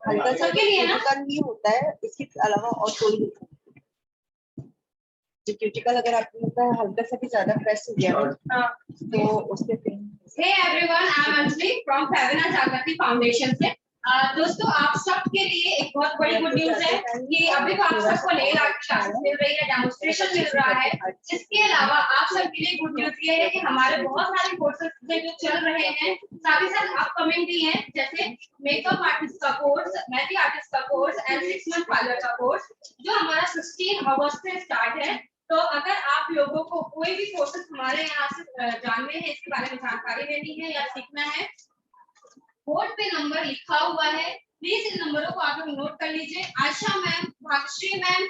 हल्का सा क्यूटिकल ही होता है, इसके अलावा और कोई नहीं। क्यूटिकल अगर आपको लगता है हल्का सा भी ज्यादा प्रेस हो गया तो उससे pen. Hey everyone, I'm Anjali from Pravina Jagrati Foundation से। दोस्तों आप सबके लिए एक बहुत बड़ी गुड न्यूज है कि अभी तो आप सबको नेल आर्ट क्लासेस मिल रही है, डेमोन्स्ट्रेशन मिल रहा है। इसके अलावा आप सबके लिए गुड न्यूज ये है कि हमारे बहुत सारे कोर्सेज जो चल रहे हैं, साथ ही साथ अपकमिंग भी हैं, जैसे मेकअप आर्टिस्ट का कोर्स, मेहंदी आर्टिस्ट का कोर्स एंड 6 मंथ पार्लर का कोर्स, जो हमारा 16 अगस्त से स्टार्ट है। तो अगर आप लोगों को कोई भी कोर्सेज हमारे यहाँ से जानने हैं, इसके बारे में जानकारी लेनी है या सीखना है, बोर्ड पे नंबर लिखा हुआ है, प्लीज इन नंबरों को आप लोग नोट कर लीजिए। आशा मैम, भाग्यश्री मैम,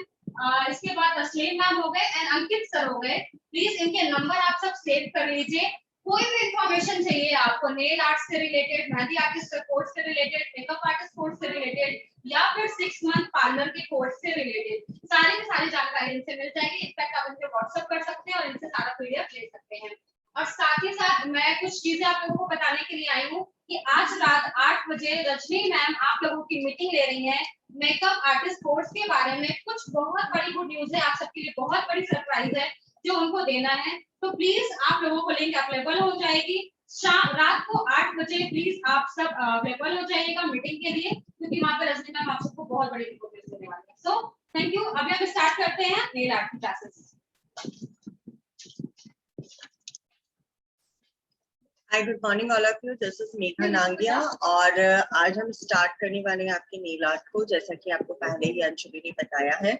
इसके बाद तस्लीम मैम हो गए एंड अंकित सर हो गए। प्लीज इनके नंबर आप सब सेव कर लीजिए। कोई भी इंफॉर्मेशन चाहिए आपको नेल आर्ट से रिलेटेड, मेहंदी आर्टिस्ट कोर्स से रिलेटेड, मेकअप आर्टिस्ट कोर्स से रिलेटेड या फिर 6 मंथ पार्लर के कोर्स से रिलेटेड, सारी की सारी जानकारी इनसे मिल जाएगी। इनफैक्ट आप इनसे व्हाट्सएप कर सकते हैं और इनसे सारा पीडीएफ ले सकते हैं। और साथ ही साथ मैं कुछ चीजें आप लोगों को बताने के लिए आई हूँ कि आज रात 8 बजे रजनी मैम आप लोगों की मीटिंग ले रही हैं मेकअप आर्टिस्ट कोर्स के बारे में। कुछ बहुत बड़ी गुड न्यूज है, आप सबके लिए बहुत बड़ी सरप्राइज है जो उनको देना है। तो प्लीज आप लोगों को लिंक अवेलेबल हो जाएगी रात को 8 बजे। प्लीज आप सब अवेलेबल हो जाइएगा मीटिंग के लिए, क्योंकि वहां पर रजनी मैम आप सबको बहुत बड़ी इन्फॉर्मेशन देने वाली है। So thank you. अभी हम स्टार्ट करते हैं नेल आर्ट की classes. Hi, good morning all of you. This is Megha Nangia और आज हम स्टार्ट करने वाले हैं आपके नेल आर्ट को, जैसा कि आपको पहले ही अंशुली ने बताया है।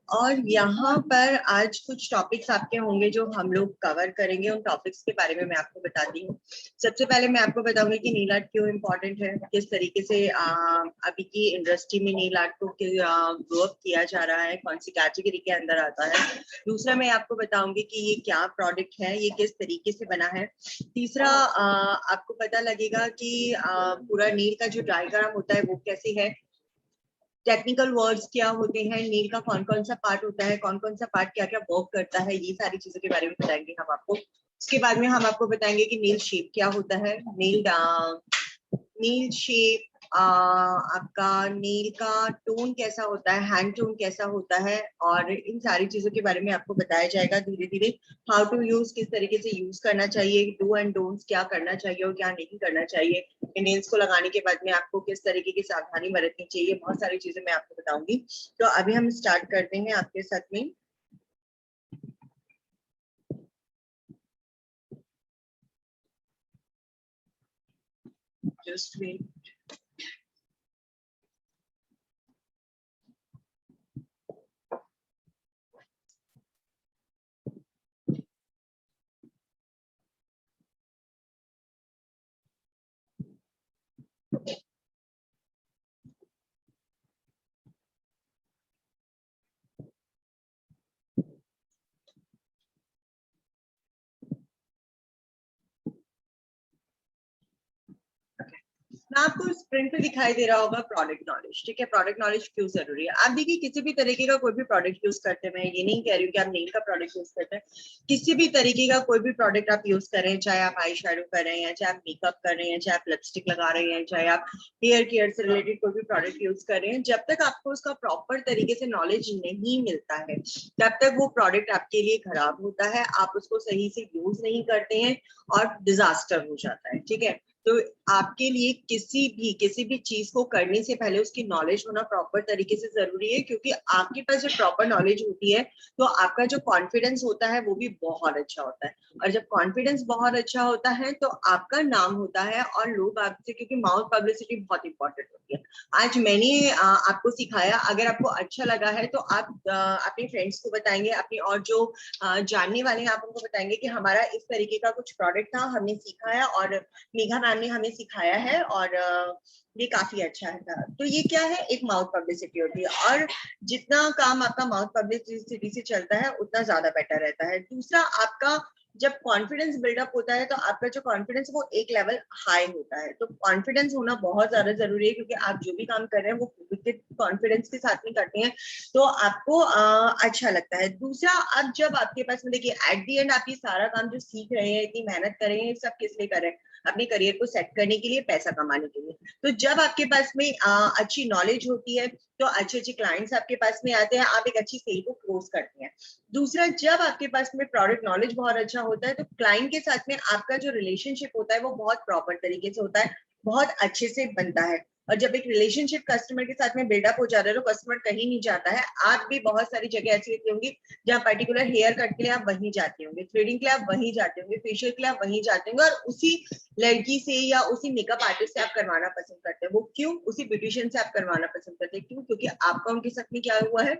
और यहाँ पर आज कुछ टॉपिक्स आपके होंगे जो हम लोग कवर करेंगे। उन टॉपिक्स के बारे में मैं आपको बताती हूँ। सबसे पहले मैं आपको बताऊंगी कि नेल आर्ट क्यों इम्पोर्टेंट है, किस तरीके से अभी की इंडस्ट्री में नेल आर्ट को ग्रो अप किया जा रहा है, कौन सी कैटेगरी के अंदर आता है। दूसरा मैं आपको बताऊंगी कि ये क्या प्रोडक्ट है, ये किस तरीके से बना है। तीसरा आपको पता लगेगा कि पूरा नेल का जो डायग्राम होता है वो कैसे है, टेक्निकल वर्ड्स क्या होते हैं, नेल का कौन कौन सा पार्ट होता है, कौन कौन सा पार्ट क्या क्या वर्क करता है, ये सारी चीजों के बारे में बताएंगे हम आपको। उसके बाद में हम आपको बताएंगे कि नेल शेप क्या होता है, नेल शेप, आपका नेल का टोन कैसा होता है, हैंड टोन कैसा होता है, और इन सारी चीजों के बारे में आपको बताया जाएगा धीरे धीरे। हाउ टू यूज, किस तरीके से यूज करना चाहिए, डू एंड डोंट्स, क्या करना चाहिए और क्या नहीं करना चाहिए, नेल्स को लगाने के बाद में आपको किस तरीके की सावधानी बरतनी चाहिए, बहुत सारी चीजें मैं आपको बताऊंगी। तो अभी हम स्टार्ट करते हैं आपके साथ में। Just wait. ना आपको स्क्रीन पे दिखाई दे रहा होगा प्रोडक्ट नॉलेज, ठीक है। प्रोडक्ट नॉलेज क्यों जरूरी है? आप देखिए, किसी भी तरीके का कोई भी प्रोडक्ट यूज करते हैं, मैं ये नहीं कह रही हूँ कि आप नेल का प्रोडक्ट यूज करते हैं, किसी भी तरीके का कोई भी प्रोडक्ट आप यूज करें, चाहे आप आई शेडो कर रहे हैं, चाहे आप मेकअप कर रहे हैं, चाहे आप लिपस्टिक लगा रहे हैं, चाहे आप हेयर केयर से रिलेटेड कोई भी प्रोडक्ट यूज कर रहे हैं, जब तक आपको उसका प्रॉपर तरीके से नॉलेज नहीं मिलता है तब तक वो प्रोडक्ट आपके लिए खराब होता है, आप उसको सही से यूज नहीं करते हैं और डिजास्टर हो जाता है, ठीक है। तो आपके लिए किसी भी चीज को करने से पहले उसकी नॉलेज होना प्रॉपर तरीके से जरूरी है, क्योंकि आपके पास जब प्रॉपर नॉलेज होती है तो आपका जो कॉन्फिडेंस होता है वो भी बहुत अच्छा होता है, और जब कॉन्फिडेंस बहुत अच्छा होता है तो आपका नाम होता है और लोग आपसे, क्योंकि माउथ पब्लिसिटी बहुत इंपॉर्टेंट होती है। आज मैंने आपको सिखाया, अगर आपको अच्छा लगा है तो आप अपने फ्रेंड्स को बताएंगे, अपने और जो जानने वाले हैं आप उनको बताएंगे कि हमारा इस तरीके का कुछ प्रोडक्ट था, हमने सीखा है और मेघा मैम ने हमें सिखाया है और ये काफी अच्छा था। तो ये क्या है, एक माउथ पब्लिसिटी होती है, और जितना काम आपका माउथ पब्लिसिटी से चलता है उतना ज्यादा बेटर रहता है। दूसरा, आपका जब कॉन्फिडेंस बिल्डअप होता है तो आपका जो कॉन्फिडेंस वो एक लेवल हाई होता है। तो कॉन्फिडेंस होना बहुत ज्यादा जरूरी है, क्योंकि आप जो भी काम कर रहे हैं वो कॉन्फिडेंस के साथ में करते हैं तो आपको अच्छा लगता है। दूसरा, अब जब आपके पास में देखिए एट दी एंड आप ये सारा काम जो सीख रहे हैं, इतनी मेहनत कर रहे हैं, सब किस लिए कर रहे हैं? अपने करियर को सेट करने के लिए, पैसा कमाने के लिए। तो जब आपके पास में अच्छी नॉलेज होती है तो अच्छे अच्छे क्लाइंट्स आपके पास में आते हैं, आप एक अच्छी सेल को क्लोज करते हैं। दूसरा, जब आपके पास में प्रोडक्ट नॉलेज बहुत अच्छा होता है तो क्लाइंट के साथ में आपका जो रिलेशनशिप होता है वो बहुत प्रॉपर तरीके से होता है, बहुत अच्छे से बनता है। और जब एक रिलेशनशिप कस्टमर के साथ में बिल्डअप हो जाता है तो कस्टमर कहीं नहीं जाता है। आप भी बहुत सारी जगह ऐसी होती होंगी जहाँ पर्टिकुलर हेयर कट के लिए आप वहीं जाते होंगे, थ्रेडिंग के लिए आप वहीं जाते होंगे, फेशियल के लिए आप वहीं जाते होंगे, और उसी लड़की से या उसी मेकअप आर्टिस्ट से आप करवाना पसंद करते हैं। वो क्यों? उसी ब्यूटिशियन से आप करवाना पसंद करते हैं। क्यों? क्योंकि आपका उनके साथ में क्या हुआ है,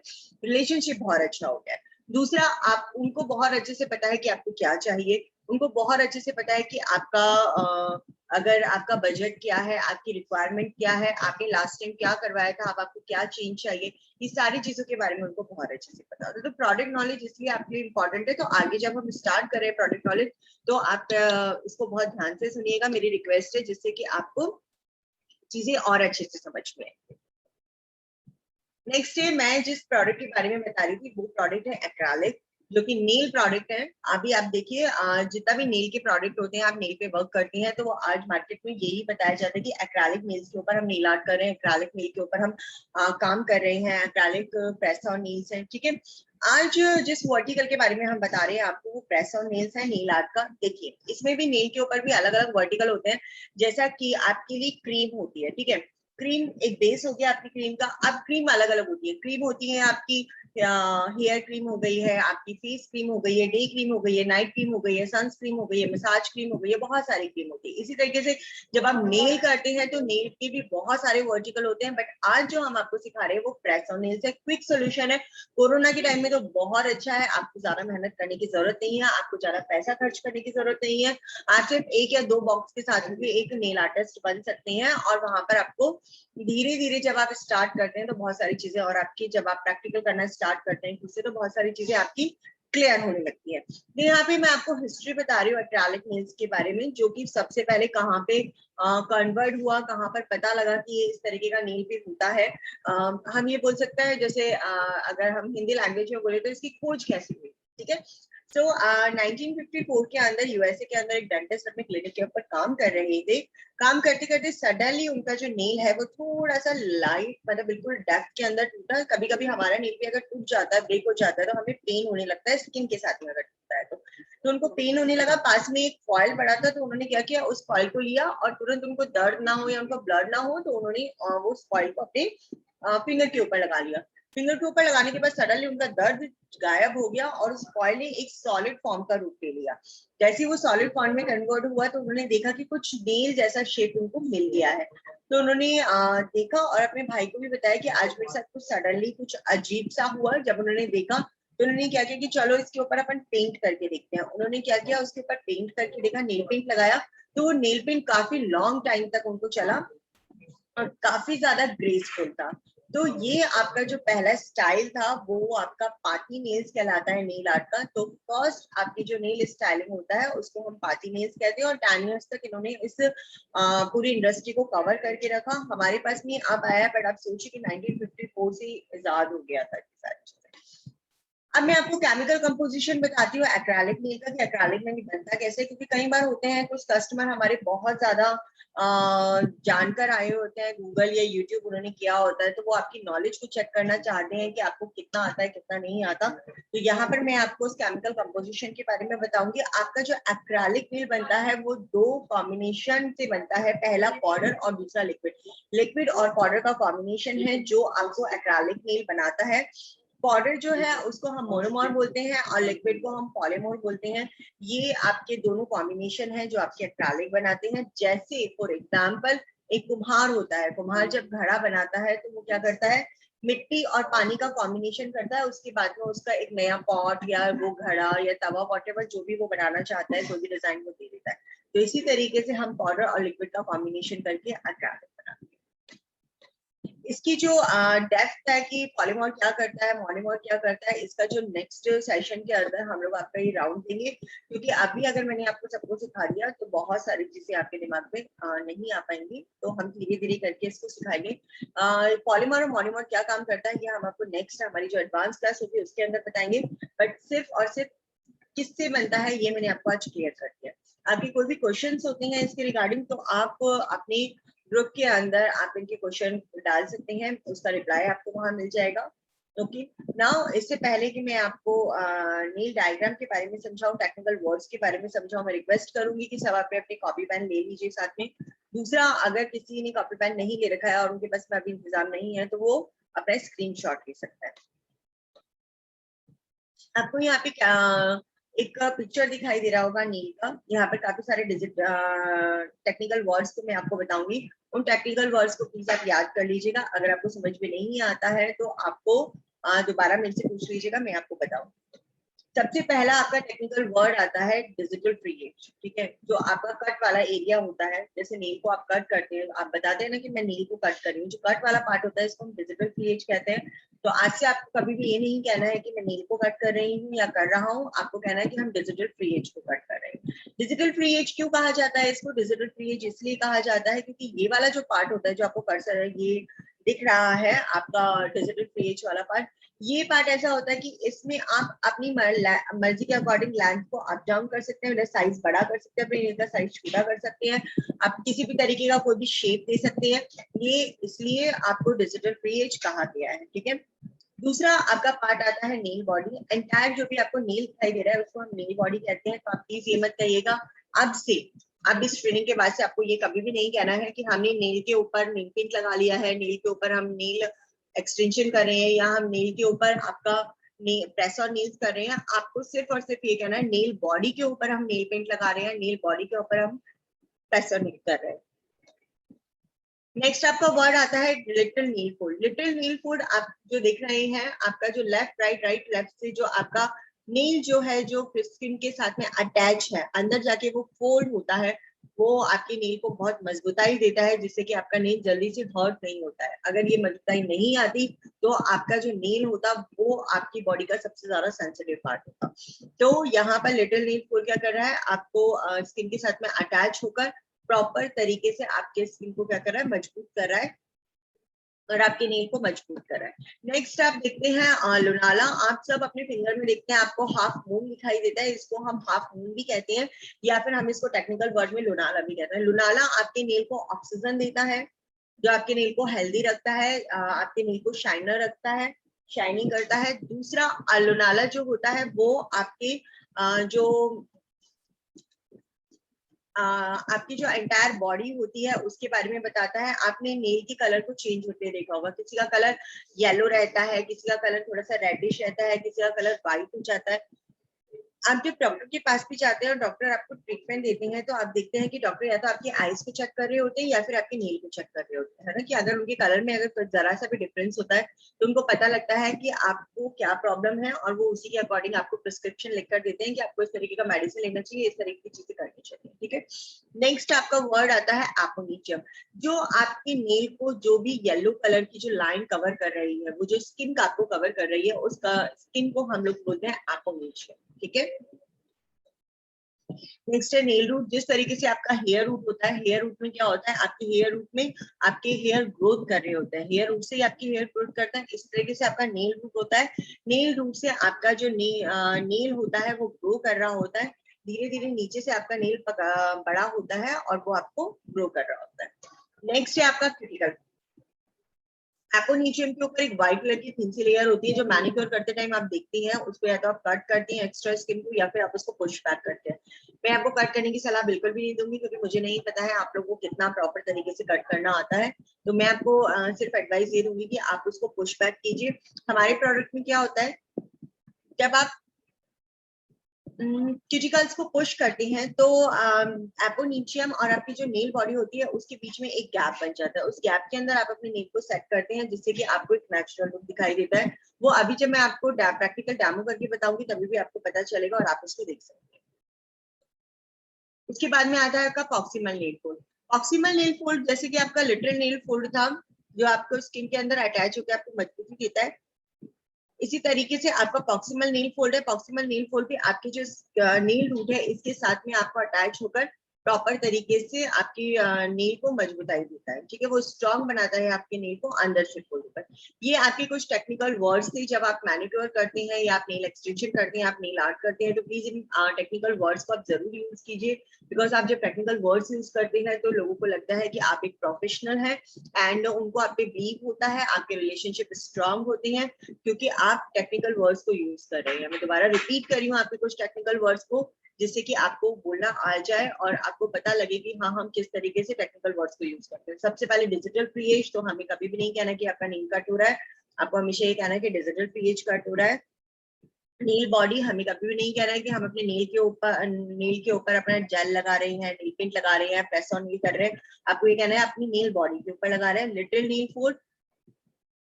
रिलेशनशिप बहुत अच्छा हो गया है। दूसरा, आप उनको बहुत अच्छे से पता है कि आपको क्या चाहिए, उनको बहुत अच्छे से पता है कि आपका अगर आपका बजट क्या है, आपकी रिक्वायरमेंट क्या है, आपने लास्ट टाइम क्या करवाया था, अब आपको क्या चेंज चाहिए, ये सारी चीजों के बारे में उनको बहुत अच्छे से पता होता है। तो प्रोडक्ट नॉलेज इसलिए आपके लिए इंपॉर्टेंट है। तो आगे जब हम स्टार्ट करें प्रोडक्ट नॉलेज, तो आप इसको बहुत ध्यान से सुनिएगा, मेरी रिक्वेस्ट है, जिससे कि आपको चीजें और अच्छे से समझ में आए। नेक्स्ट है, मैं जिस प्रोडक्ट के बारे में बता रही थी वो प्रोडक्ट है एक्रेलिक, जो कि नेल प्रोडक्ट है। अभी आप देखिए जितना भी नेल के प्रोडक्ट होते हैं, आप नेल पे वर्क करती हैं, तो वो आज मार्केट में यही बताया जाता है कि एक्रेलिक नेल्स के ऊपर हम नेल आर्ट कर रहे हैं, एक्रेलिक नेल के ऊपर हम काम कर रहे हैं, एक्रेलिक प्रेस ऑन नेल्स है। ठीक है, आज जिस वर्टिकल के बारे में हम बता रहे हैं आपको, वो प्रेस ऑन नेल्स है नेल आर्ट का। देखिए, इसमें भी नेल के ऊपर भी अलग अलग वर्टिकल होते हैं। जैसा कि आपके लिए क्रीम होती है, ठीक है, क्रीम एक बेस हो गया आपकी क्रीम का। अब क्रीम अलग अलग होती है, क्रीम होती है आपकी हेयर क्रीम हो गई है, आपकी फेस क्रीम हो गई है, डे क्रीम हो गई है, नाइट क्रीम हो गई है, सन्स क्रीम हो गई है, मसाज क्रीम हो गई है, बहुत सारी क्रीम होती है। इसी तरीके से जब आप नेल करते हैं तो नेल के भी बहुत सारे वर्टिकल होते हैं, बट आज जो हम आपको सिखा रहे हैं वो प्रेस ऑन नेल्स है। क्विक सोल्यूशन है, कोरोना के टाइम में तो बहुत अच्छा है। आपको ज्यादा मेहनत करने की जरूरत नहीं है, आपको ज्यादा पैसा खर्च करने की जरूरत नहीं है। आप सिर्फ एक या दो बॉक्स के साथ भी एक नेल आर्टिस्ट बन सकते हैं, और वहां पर आपको धीरे धीरे जब आप स्टार्ट करते हैं तो बहुत सारी चीजें, और आपकी जब आप प्रैक्टिकल करना स्टार्ट करते हैं खुद से, तो बहुत सारी चीजें आपकी क्लियर होने लगती है। तो यहाँ पे मैं आपको हिस्ट्री बता रही हूँ एक्रेलिक नेल्स के बारे में, जो कि सबसे पहले कहाँ पे कन्वर्ट हुआ, कहाँ पर पता लगा कि ये इस तरीके का नेल पे होता है। हम ये बोल सकते हैं, जैसे अगर हम हिंदी लैंग्वेज में बोले तो इसकी खोज कैसे हुई। ठीक है, तो 1954 के अंदर यूएसए के अंदर एक डेंटिस्ट अपने क्लिनिक के ऊपर काम कर रहे थे। काम करते करते सडनली उनका जो नेल है वो थोड़ा सा लाइट, मतलब बिल्कुल डेप्थ के अंदर टूटा। कभी कभी हमारा नेल भी अगर टूट जाता है, ब्रेक हो जाता है, तो हमें पेन होने लगता है स्किन के साथ में अगर टूटता है तो उनको पेन होने लगा। पास में एक फॉइल पड़ा था, तो उन्होंने क्या किया, उस फॉइल को लिया और तुरंत उनको दर्द ना हो या उनको ब्लड ना हो तो उन्होंने वो फॉइल को अपने फिंगर के ऊपर लगा लिया। फिंगर के ऊपर लगाने के बाद सडनली उनका दर्द गायब हो गया और उस फॉइल ने एक सॉलिड फॉर्म का रूप ले लिया। जैसे वो सॉलिड फॉर्म में कन्वर्ट हुआ तो उन्होंने देखा कि कुछ नेल जैसा शेप उनको मिल गया है। तो उन्होंने देखा और अपने भाई को भी बताया कि आज मेरे साथ कुछ सडनली कुछ अजीब सा हुआ। जब उन्होंने देखा तो उन्होंने क्या किया कि चलो इसके ऊपर अपन पेंट करके देखते हैं। उन्होंने क्या किया, उसके ऊपर पेंट करके देखा, नेल पेंट लगाया, तो वो नेल पेंट काफी लॉन्ग टाइम तक उनको चला और काफी ज्यादा ग्रेसफुल था। तो ये आपका जो पहला स्टाइल था वो आपका पार्टी नेल्स कहलाता है नेल आर्ट का। तो फर्स्ट आपकी जो नेल स्टाइलिंग होता है उसको हम पार्टी नेल्स कहते हैं, और 10 इयर्स तक इन्होंने इस पूरी इंडस्ट्री को कवर करके रखा। हमारे पास में अब आया, बट आप सोचिए कि 1954 से आजाद हो गया था सारी चीजें। अब मैं आपको केमिकल कंपोजिशन बताती हूँ एक्रेलिक नेल का, कि एक्रेलिक नेल बनता कैसे। क्योंकि कई बार होते हैं कुछ कस्टमर हमारे बहुत ज्यादा जानकर आए होते हैं, गूगल या यूट्यूब उन्होंने किया होता है, तो वो आपकी नॉलेज को चेक करना चाहते हैं कि आपको कितना आता है कितना नहीं आता। तो यहाँ पर मैं आपको उस केमिकल कंपोजिशन के बारे में बताऊंगी। आपका जो एक्रेलिक नेल बनता है वो दो कॉम्बिनेशन से बनता है, पहला पाउडर और दूसरा लिक्विड। लिक्विड और पाउडर का कॉम्बिनेशन है जो आपको एक्रेलिक नेल बनाता है। पाउडर जो है उसको हम मोनोमर बोलते हैं और लिक्विड को हम पॉलीमर बोलते हैं। ये आपके दोनों कॉम्बिनेशन है जो आपके एक्रेलिक बनाते हैं। जैसे फॉर एग्जांपल एक कुम्हार होता है, कुम्हार जब घड़ा बनाता है तो वो क्या करता है, मिट्टी और पानी का कॉम्बिनेशन करता है, उसके बाद में उसका एक नया पॉट या वो घड़ा या तवा वॉटेवर जो भी वो बनाना चाहता है, कोई भी डिजाइन वो दे देता है। तो इसी तरीके से हम पाउडर और लिक्विड का कॉम्बिनेशन करके एक्रेलिक बनाते हैं। इसकी जो डेप्थ है कि पॉलीमर क्या करता है, मोनोमर क्या करता है, इसका जो नेक्स्ट सेशन के अंदर हम लोग आपका ये राउंड देंगे। क्योंकि अभी अगर मैंने आपको सबको सिखा दिया तो बहुत सारी चीजें आपके दिमाग में नहीं आ पाएंगी, तो हम धीरे धीरे करके इसको सिखाएंगे। पॉलीमर और मोनोमर क्या काम करता है ये हम आपको नेक्स्ट हमारी जो एडवांस क्लास होगी उसके अंदर बताएंगे। बट सिर्फ और सिर्फ किससे बनता है ये मैंने आपको आज क्लियर कर दिया। आपके कोई भी क्वेश्चंस होते हैं इसके रिगार्डिंग तो आप अपने ग्रुप के अंदर आप इनके क्वेश्चन डाल सकते हैं, उसका रिप्लाई आपको वहां मिल जाएगा। ओके, नाउ इससे पहले कि मैं आपको नील डायग्राम के बारे में समझाऊं, टेक्निकल वर्ड्स के बारे में समझाऊं, मैं रिक्वेस्ट करूंगी कि सब आप अपने कॉपी पेन ले लीजिए साथ में। दूसरा, अगर किसी ने कॉपी पेन नहीं ले रखा है और उनके पास में अभी इंतजाम नहीं है तो वो अपना स्क्रीनशॉट ले सकता है। आपको यहाँ पे क्या एक पिक्चर दिखाई दे रहा होगा नील का, यहाँ पर काफी सारे डिजिट टेक्निकल वर्ड्स को मैं आपको बताऊंगी, उन टेक्निकल वर्ड्स को प्लीज आप याद कर लीजिएगा। अगर आपको समझ में नहीं आता है तो आपको दोबारा मेरे से पूछ लीजिएगा, मैं आपको बताऊं। सबसे पहला आपका टेक्निकल वर्ड आता है डिजिटल फ्री एज, ठीक है, जो आपका कट वाला एरिया होता है, जैसे नील को आप कट करते हैं, आप बताते हैं ना कि मैं नील को कट कर रही हूँ, जो कट वाला पार्ट होता है इसको हम डिजिटल फ्री एज कहते हैं। तो आज से आपको कभी भी ये नहीं कहना है कि मैं नील को कट कर रही हूँ या कर रहा हूँ, आपको कहना है कि हम डिजिटल फ्री एज को कट कर रहे हैं। डिजिटल फ्री एज क्यों कहा जाता है इसको? डिजिटल फ्री एज इसलिए कहा जाता है क्योंकि ये वाला जो पार्ट होता है, जो आपको कर्सर है ये दिख रहा है आपका डिजिटल फ्री एज वाला पार्ट, ये पार्ट ऐसा होता है कि इसमें आप अपनी मर्जी के अकॉर्डिंग लेंथ को अप डाउन कर सकते हैं, साइज बड़ा कर सकते हैं, अपने नेल का साइज छोटा कर सकते हैं, आप किसी भी तरीके का कोई भी शेप दे सकते हैं, ये इसलिए आपको डिजिटल फ्री एज कहा गया है, ठीक है। दूसरा आपका पार्ट आता है नेल बॉडी। एंटायर जो भी आपको नेल दिखाई दे रहा है उसको हम नेल बॉडी कहते हैं। तो आप प्लीज ये मत कहिएगा अब से, अब इस ट्रेनिंग के बाद से आपको ये कभी भी नहीं कहना है कि हमने नेल के ऊपर नेल पेंट लगा लिया है, नेल के ऊपर हम नेल एक्सटेंशन कर रहे हैं या हम नेल के ऊपर आपका प्रेस और नेल्स कर रहे हैं। आपको सिर्फ और सिर्फ ये कहना है नेल बॉडी के ऊपर हम नेल पेंट लगा रहे हैं, नेल बॉडी के ऊपर हम प्रेस और नेल कर रहे हैं। नेक्स्ट आपका वर्ड आता है लिटिल नील फोल्ड। लिटिल नील फोल्ड आप जो देख रहे हैं, आपका जो लेफ्ट राइट राइट लेफ्ट से जो आपका नील जो है जो स्किन के साथ में अटैच है, अंदर जाके वो फोल्ड होता है, वो आपके नील को बहुत मजबूताई देता है, जिससे कि आपका नील जल्दी से हर्ट नहीं होता है। अगर ये मजबूताई नहीं आती तो आपका जो नील होता वो आपकी बॉडी का सबसे ज्यादा सेंसिटिव पार्ट होता। तो यहाँ पर लिटिल नील फोल्ड क्या कर रहा है, आपको स्किन के साथ में अटैच होकर प्रॉपर तरीके से आपके स्किन को क्या कर रहा है, मजबूत कर रहा है और आपके नेल को मजबूत कर रहा है। नेक्स्ट आप देखते हैं लोनाला। आप सब अपने फिंगर में देखते हैं आपको हाफ मून दिखाई देता है, इसको हम हाफ मून भी कहते हैं या फिर हम इसको टेक्निकल वर्ड में लोनाला भी कहते हैं। लोनाला आपके नेल को ऑक्सीजन देता है, जो आपके नेल को हेल्दी रखता है, आपके नेल को शाइनर रखता है, शाइनिंग करता है। दूसरा लोनाला जो होता है वो आपके जो आपकी जो एंटायर बॉडी होती है उसके बारे में बताता है। आपने नेल के कलर को चेंज होते देखा होगा, किसी का कलर येलो रहता है, किसी का कलर थोड़ा सा रेडिश रहता है, किसी का कलर व्हाइट हो जाता है। आप जब डॉक्टर के पास भी जाते हैं और डॉक्टर आपको ट्रीटमेंट देते हैं तो आप देखते हैं कि डॉक्टर या तो आपकी आईज को चेक कर रहे होते हैं या फिर आपके नेल को चेक कर रहे होते हैं, है ना, कि अगर उनके कलर में अगर जरा सा भी डिफरेंस होता है तो उनको पता लगता है कि आपको क्या प्रॉब्लम है और वो उसी के अकॉर्डिंग आपको प्रिस्क्रिप्शन लिख कर देते हैं कि आपको इस तरीके का मेडिसिन लेना चाहिए, इस तरीके की चीजें करनी चाहिए, ठीक है। नेक्स्ट आपका वर्ड आता है एपोनिचियम। जो आपके नेल को जो भी येलो कलर की जो लाइन कवर कर रही है, वो जो स्किन का आपको कवर कर रही है, उसका स्किन को हम लोग बोलते हैं एपोनिचियम, ठीक है। नेक्स्ट है नेल रूट। जिस तरीके से आपका हेयर रूट होता है, हेयर रूट में क्या होता है, आपके हेयर रूट में आपके हेयर ग्रोथ कर रहे होते हैं, हेयर रूट से ही आपकी हेयर ग्रोथ करता है। इस तरीके से आपका नेल रूट होता है, नेल रूट से आपका जो नेल होता है वो ग्रो कर रहा होता है, धीरे धीरे नीचे से आपका नेल बड़ा होता है और वो आपको ग्रो कर रहा होता है। नेक्स्ट है आपका क्यूटिकल। एपोनिचियम के ऊपर एक व्हाइट कलर की थिन सी लेयर होती है, जो मैनिक्योर करते टाइम आप देखती हैं, उसको या तो आप कट करती हैं एक्स्ट्रा स्किन को या फिर आप उसको पुश बैक करते हैं। मैं आपको कट करने की सलाह बिल्कुल भी नहीं दूंगी क्योंकि मुझे नहीं पता है आप लोगों को कितना प्रॉपर तरीके से कट करना आता है। तो मैं आपको सिर्फ एडवाइस ये दूंगी कि आप उसको पुश बैक कीजिए। हमारे प्रोडक्ट में क्या होता है, जब आप क्यूटिकल्स को पुश करते हैं तो एपोनिचियम और आपकी जो नेल बॉडी होती है उसके बीच में एक गैप बन जाता है। उस गैप के अंदर आप अपने नेल को सेट करते हैं जिससे कि आपको एक नेचुरल लुक दिखाई देता है। वो अभी जब मैं आपको प्रैक्टिकल डेमो करके बताऊंगी तभी भी आपको पता चलेगा और आप उसको देख सकते हैं। उसके बाद में आता है आपका proximal nail fold. Proximal nail fold जैसे कि आपका लिटिल नेल फोल्ड था, जो आपको स्किन के अंदर अटैच होकर आपको मजबूती देता है, इसी तरीके से आपका प्रॉक्सिमल नेल फोल्ड है। प्रॉक्सिमल नेल फोल्ड पे आपके जो नेल रूट है इसके साथ में आपको अटैच होकर प्रॉपर तरीके से आपकी नेल को मजबूताई देता है, ठीक है, वो स्ट्रांग बनाता है आपके नेल को अंदर से खोल कर। ये आपके कुछ टेक्निकल वर्ड्स थे, जब आप मैनिक्योर करते हैं या आप नेल एक्सटेंशन करते हैं, आप नेल आर्ट करते हैं, तो प्लीज इन टेक्निकल वर्ड्स को आप जरूर यूज कीजिए, बिकॉज आप जब टेक्निकल वर्ड्स यूज करते हैं तो लोगों को लगता है कि आप एक प्रोफेशनल है एंड उनको आप पे बिलीव होता है, आपके रिलेशनशिप स्ट्रांग होते हैं क्योंकि आप टेक्निकल वर्ड्स को यूज कर रहे हैं। मैं दोबारा रिपीट कर रही हूँ आपके कुछ टेक्निकल वर्ड्स को, जिससे कि आपको बोलना आ जाए और आपको पता लगे कि हाँ हम किस तरीके से टेक्निकल वर्ड्स को यूज करते हैं। सबसे पहले डिजिटल फ्री एज, तो हमें कभी भी नहीं कहना कि आपका नेल कट हो रहा है, आपको हमेशा ये कहना है कि डिजिटल फ्री एज कट हो रहा है। नेल बॉडी, हमें कभी भी नहीं कहना है कि हम अपने नेल के ऊपर अपना जेल लगा रहे हैं, नेल पेंट लगा रहे हैं, प्रेस ऑन नहीं कर रहे हैं, आपको ये कहना है अपनी नेल बॉडी के ऊपर लगा रहे हैं। Little nail fold,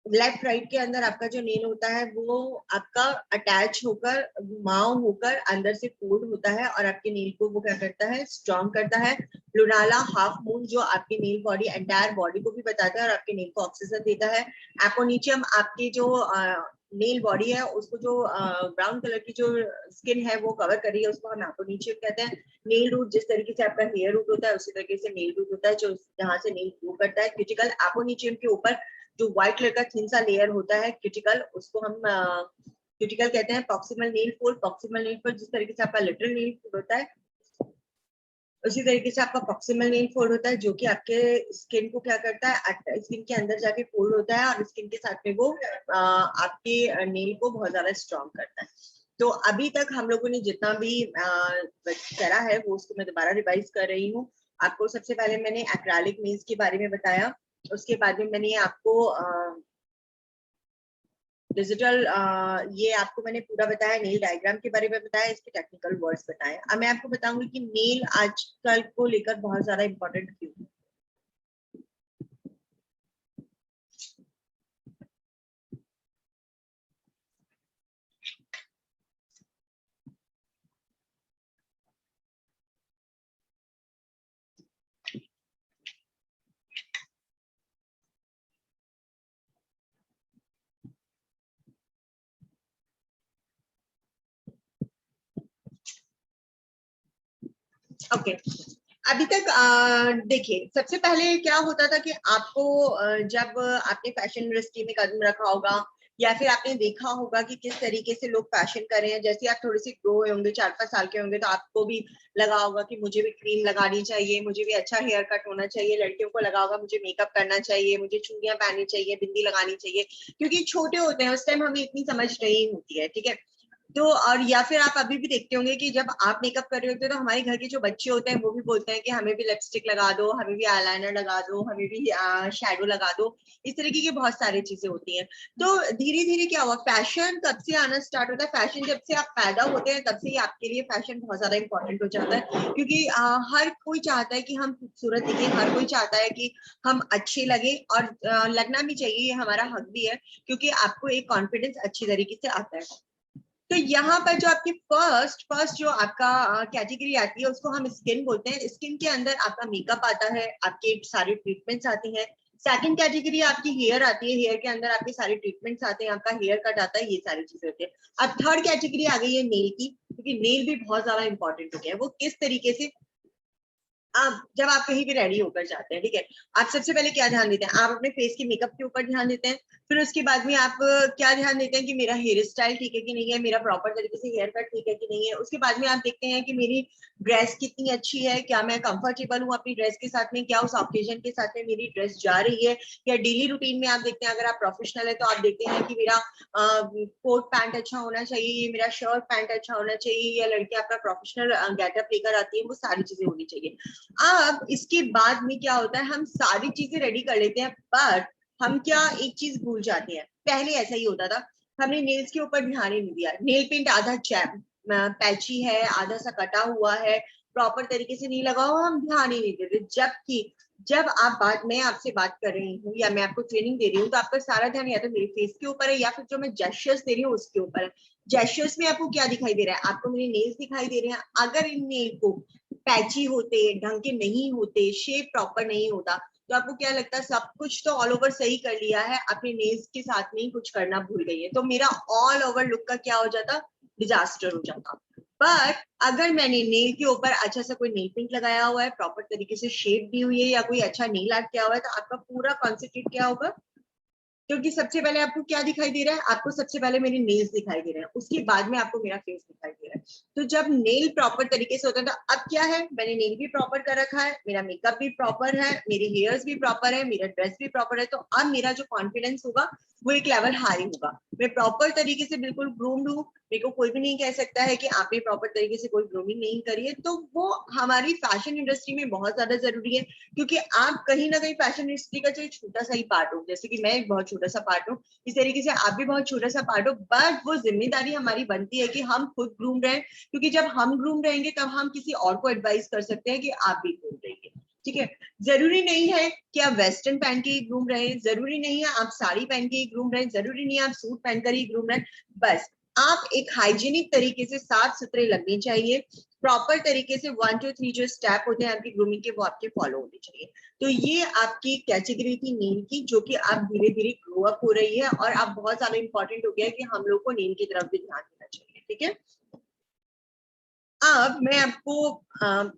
left right के अंदर आपका जो नेल होता है वो आपका अटैच होकर घुमाव होकर अंदर से फोल्ड होता है और आपके नेल को वो क्या करता है, स्ट्रॉन्ग करता है। लुनाला हाफ मून जो आपकी नेल बॉडी एंटायर बॉडी को भी बताता है और आपके नेल को ऑक्सीजन देता है। एपोनिचियम आपकी जो नेल बॉडी है उसको जो ब्राउन कलर की जो स्किन है वो कवर कर रही है, उसको हम एपोनिचियम कहते हैं। नेल रूट, जिस तरीके से आपका हेयर रूट होता है उसी तरीके से नेल रूट होता है, जो जहाँ से नेल ग्रो करता है। क्यूटिकल, एपोनिचियम के ऊपर जो व्हाइट कलर का थिन सा लेयर होता है क्यूटिकल, उसको हम क्यूटिकल कहते हैं। Proximal nail fold, proximal nail fold जिस तरीके से आपका लिटिल नेल फोल्ड होता है उसी तरीके से आपका प्रॉक्सिमल नेल फोल्ड होता है, जो कि आपके स्किन को क्या करता है, स्किन के अंदर जाके फोल्ड होता है और स्किन के साथ में वो आपके नेल को बहुत ज्यादा स्ट्रॉन्ग करता है। तो अभी तक हम लोगों ने जितना भी करा है वो उसको मैं दोबारा रिवाइज कर रही हूँ। आपको सबसे पहले मैंने एक्रेलिक नेल्स के बारे में बताया, उसके बाद में मैंने आपको डिजिटल ये आपको मैंने पूरा बताया, नेल डायग्राम के बारे में बताया, इसके टेक्निकल वर्ड्स बताए। अब मैं आपको बताऊंगी कि नेल आजकल को लेकर बहुत ज्यादा इंपॉर्टेंट क्यों है। ओके अभी तक देखिए, सबसे पहले क्या होता था कि आपको जब आपने फैशन इंडस्ट्री में कदम रखा होगा या फिर आपने देखा होगा कि किस तरीके से लोग फैशन कर रहे हैं, जैसे आप थोड़े से ग्रो हुए होंगे, 4-5 साल के होंगे, तो आपको भी लगा होगा कि मुझे भी क्रीम लगानी चाहिए, मुझे भी अच्छा हेयर कट होना चाहिए। लड़कियों को लगा होगा मुझे मेकअप करना चाहिए, मुझे चूड़ियां पहननी चाहिए, बिंदी लगानी चाहिए, क्योंकि छोटे होते हैं उस टाइम हमें इतनी समझ नहीं होती है, ठीक है। तो और या फिर आप अभी भी देखते होंगे कि जब आप मेकअप कर रहे होते हैं तो हमारे घर के जो बच्चे होते हैं वो भी बोलते हैं कि हमें भी लिपस्टिक लगा दो, हमें भी आईलाइनर लगा दो, हमें भी शैडो लगा दो। इस तरीके की बहुत सारी चीजें होती हैं। तो धीरे धीरे क्या हुआ, फैशन कब से आना स्टार्ट होता है, फैशन जब से आप पैदा होते हैं तब से ही आपके लिए फैशन बहुत ज्यादा इंपॉर्टेंट हो जाता है, क्योंकि हर कोई चाहता है कि हम खूबसूरत दिखे, हर कोई चाहता है कि हम अच्छे लगे, और लगना भी चाहिए, ये हमारा हक भी है, क्योंकि आपको एक कॉन्फिडेंस अच्छी तरीके से आता है। तो यहाँ पर जो आपकी फर्स्ट जो आपका कैटेगरी आती है उसको हम स्किन बोलते हैं। स्किन के अंदर आपका मेकअप आता है, आपके सारे ट्रीटमेंट्स आती हैं। सेकंड कैटेगरी आपकी हेयर आती है, हेयर के अंदर आपके सारे ट्रीटमेंट्स आते हैं, आपका हेयर कट आता है, ये सारी चीजें होती है। अब थर्ड कैटेगरी आ गई है नेल की, क्योंकि नेल भी बहुत ज्यादा इंपॉर्टेंट हो गया है। वो किस तरीके से, आप जब आप कहीं भी रेडी होकर जाते हैं, ठीक है, आप सबसे पहले क्या ध्यान देते हैं, आप अपने फेस के मेकअप के ऊपर ध्यान देते हैं। फिर उसके बाद में आप क्या ध्यान देते हैं कि मेरा हेयर स्टाइल ठीक है कि नहीं है, मेरा प्रॉपर तरीके से हेयर कट ठीक है कि नहीं है। उसके बाद में आप देखते हैं कि मेरी ड्रेस कितनी अच्छी है, क्या मैं कंफर्टेबल हूँ अपनी ड्रेस के साथ में, क्या उस ऑकेजन के साथ में मेरी ड्रेस जा रही है। या डेली रूटीन में आप देखते हैं, अगर आप प्रोफेशनल है तो आप देखते हैं कि मेरा कोट पैंट अच्छा होना चाहिए, मेरा शर्ट पैंट अच्छा होना चाहिए, या लड़की आपका प्रोफेशनल गेटअप लेकर आती है, वो सारी चीजें होनी चाहिए। अब इसके बाद में क्या होता है, हम सारी चीजें रेडी कर लेते हैं, पर हम क्या एक चीज भूल जाते हैं। पहले ऐसा ही होता था, हमने नेल्स के ऊपर ध्यान ही नहीं दिया, नेल पेंट आधा चैप पैची है, आधा सा कटा हुआ है, प्रॉपर तरीके से नहीं लगा हुआ, हम ध्यान ही नहीं देते। जबकि जब आप बात, मैं आपसे बात कर रही हूँ या मैं आपको ट्रेनिंग दे रही हूँ, तो आपका सारा ध्यान या तो मेरे फेस के ऊपर है या फिर जो मैं जेस्चर्स दे रही हूँ उसके ऊपर है। जेस्चर्स में आपको क्या दिखाई दे रहा है, आपको मेरे नेल्स दिखाई दे रहे हैं। अगर इन नेल को पैची होते, ढंग के नहीं होते, शेप प्रॉपर नहीं होता, तो आपको क्या लगता है सब कुछ तो ऑल ओवर सही कर लिया है, अपने नेल्स के साथ में ही कुछ करना भूल गई है, तो मेरा ऑल ओवर लुक का क्या हो जाता, डिजास्टर हो जाता। बट अगर मैंने नेल के ऊपर अच्छा सा कोई नेल पेंट लगाया हुआ है, प्रॉपर तरीके से शेप दी हुई है, या कोई अच्छा नेल आर्ट किया हुआ है, तो आपका पूरा कॉन्सेंट्रेट क्या होगा, क्योंकि सबसे पहले आपको क्या दिखाई दे रहा है, आपको सबसे पहले मेरे नेल्स दिखाई दे रहे हैं, उसके बाद में आपको मेरा फेस दिखाई दे रहा है। तो जब नेल प्रॉपर तरीके से होता है, तो अब क्या है, मैंने नेल भी प्रॉपर कर रखा है, मेरा मेकअप भी प्रॉपर है, मेरे हेयर्स भी प्रॉपर है, मेरा ड्रेस भी प्रॉपर है, तो अब मेरा जो कॉन्फिडेंस होगा वो एक लेवल हाई होगा। मैं प्रॉपर तरीके से बिल्कुल ग्रूम्ड हूँ, मेरे को कोई भी नहीं कह सकता है कि आपने प्रॉपर तरीके से कोई ग्रूमिंग नहीं करी है। तो वो हमारी फैशन इंडस्ट्री में बहुत ज्यादा जरूरी है, क्योंकि आप कहीं ना कहीं फैशन इंडस्ट्री का जो छोटा सा ही पार्ट हो, जैसे कि मैं एक बहुत छोटा सा पार्ट हूँ, इस तरीके से आप भी बहुत छोटा सा पार्ट हो, बट वो जिम्मेदारी हमारी बनती है कि हम खुद ग्रूम रहें, क्योंकि जब हम ग्रूम रहेंगे तब हम किसी और को एडवाइस कर सकते हैं कि आप भी ग्रूम रहिए। ठीक है, जरूरी नहीं है कि आप वेस्टर्न पहन के ही ग्रूम रहे, जरूरी नहीं है आप साड़ी पहन के ही ग्रूम रहे, जरूरी नहीं है आप सूट पहनकर ही ग्रूम रहे, बस आप एक हाइजीनिक तरीके से साफ सुथरे लगने चाहिए, प्रॉपर तरीके से 1 2 3 जो स्टेप होते हैं आपकी ग्रूमिंग के वो आपके फॉलो होने चाहिए। तो ये आपकी कैटेगरी थी नेल की, जो कि आप धीरे धीरे ग्रो अप हो रही है, और आप बहुत ज्यादा इंपॉर्टेंट हो गया है कि हम लोग को नेल की तरफ भी ध्यान देना चाहिए। ठीक है, अब मैं आपको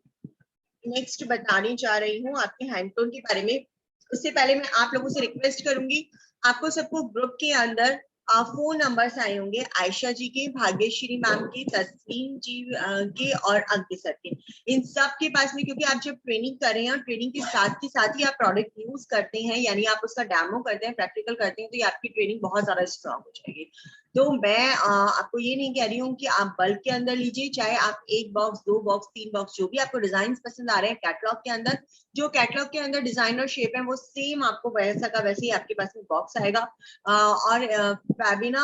नेक्स्ट बताने जा रही हूँ आपके हैंड टोन के बारे में। उससे पहले मैं आप लोगों से रिक्वेस्ट करूंगी, आपको सबको ग्रुप के अंदर फोन नंबर्स आए होंगे, आयशा जी के, भाग्यश्री मैम के, तस्लीम जी के और अंकित सर के। इन सब के पास में, क्योंकि आप जब ट्रेनिंग कर रहे हैं, ट्रेनिंग के साथ ही आप प्रोडक्ट यूज करते हैं, यानी आप उसका डेमो करते हैं, प्रैक्टिकल करते हैं, तो ये आपकी ट्रेनिंग बहुत ज्यादा स्ट्रांग हो जाएगी। तो मैं आपको ये नहीं कह रही हूँ कि आप बल्क के अंदर लीजिए, चाहे आप 1 बॉक्स 2 बॉक्स 3 बॉक्स, जो भी आपको डिजाइन पसंद आ रहे हैं कैटलॉग के अंदर, जो कैटलॉग के अंदर डिजाइन और शेप है वो सेम आपको वैसा का वैसे ही आपके पास में बॉक्स आएगा। और फैबिना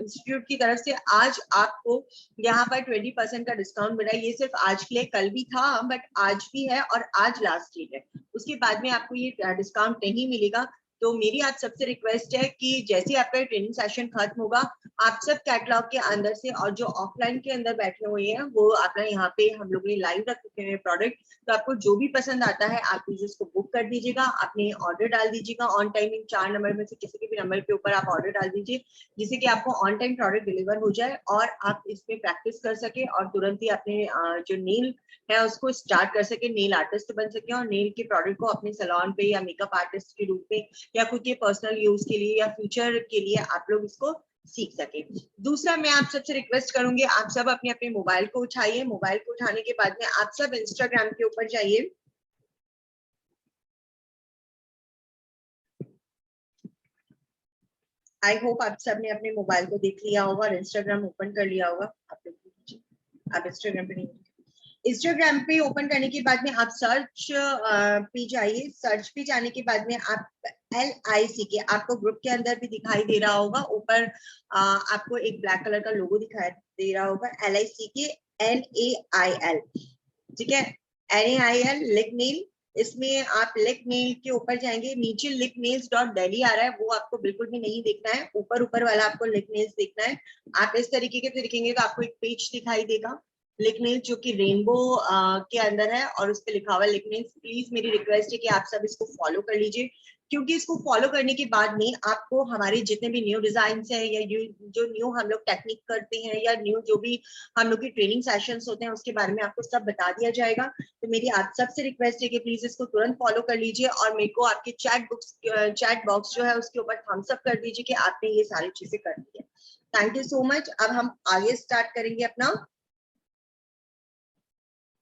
इंस्टीट्यूट की तरफ से आज आपको यहाँ पर 20% का डिस्काउंट मिला है। ये सिर्फ आज के लिए, कल भी था बट आज भी है, और आज लास्ट डेट है, उसके बाद में आपको ये डिस्काउंट नहीं मिलेगा। तो मेरी आप सबसे रिक्वेस्ट है कि जैसे आपका ट्रेनिंग सेशन खत्म होगा, आप सब कैटलॉग के अंदर से, और जो ऑफलाइन के अंदर बैठे हुए हैं वो अपना यहाँ पे हम लोग ने लाइव रख चुके हैं प्रोडक्ट, तो आपको जो भी पसंद आता है आप प्लीज उसको बुक कर दीजिएगा, अपने ऑर्डर डाल दीजिएगा ऑन टाइम। इन 4 नंबर में से किसी भी नंबर के ऊपर आप ऑर्डर डाल दीजिए, जिससे कि आपको ऑन टाइम प्रोडक्ट डिलीवर हो जाए, और आप इसमें प्रैक्टिस कर सके, और तुरंत ही अपने जो नेल है उसको स्टार्ट कर सके, नेल आर्टिस्ट बन सके, और नेल के प्रोडक्ट को अपने सैलून पे या मेकअप आर्टिस्ट के रूप में, या खुद के पर्सनल यूज के लिए या फ्यूचर के लिए आप लोग इसको सीख सके। दूसरा, मैं आप सबसे रिक्वेस्ट करूंगी, आप सब अपने अपने मोबाइल को उठाइए, मोबाइल को उठाने के बाद में आप सब इंस्टाग्राम के ऊपर जाइए। आई होप आप सब ने अपने मोबाइल को देख लिया होगा और इंस्टाग्राम ओपन कर लिया होगा। आप इंस्टाग्राम पे नहीं, इंस्टाग्राम पे ओपन करने के बाद में आप सर्च पे जाइए, सर्च पे जाने के बाद में आप LICK, आपको ग्रुप के अंदर भी दिखाई दे रहा होगा, ऊपर आपको एक ब्लैक कलर का लोगो दिखाई दे रहा होगा, LICK NAIL, ठीक है, NAIL लिक नेल। इसमें आप लिक नेल के ऊपर जाएंगे, नीचे लिक नेल्स .delhi आ रहा है, वो आपको बिल्कुल भी नहीं देखना है, ऊपर ऊपर वाला आपको लिक नेल्स देखना है। आप इस तरीके के देखेंगे तो आपको एक पेज दिखाई देगा लिक नेल्स, जो कि रेनबो के अंदर है, और उस पर लिखा हुआ है लिक नेल्स। प्लीज मेरी रिक्वेस्ट है कि आप सब इसको फॉलो कर लीजिए, क्योंकि इसको फॉलो करने के बाद में आपको हमारे जितने भी न्यू डिजाइन है, या जो न्यू हम लोग टेक्निक करते हैं, या न्यू जो भी हम लोग की ट्रेनिंग सेशंस होते हैं, उसके बारे में आपको सब बता दिया जाएगा। तो मेरी आप सबसे रिक्वेस्ट है कि प्लीज इसको तुरंत फॉलो कर लीजिए, और मेरे को आपके चैट बॉक्स जो है उसके ऊपर थम्स अप कर दीजिए कि आपने ये सारी चीजें कर दी है। Thank you so much. अब हम आगे स्टार्ट करेंगे अपना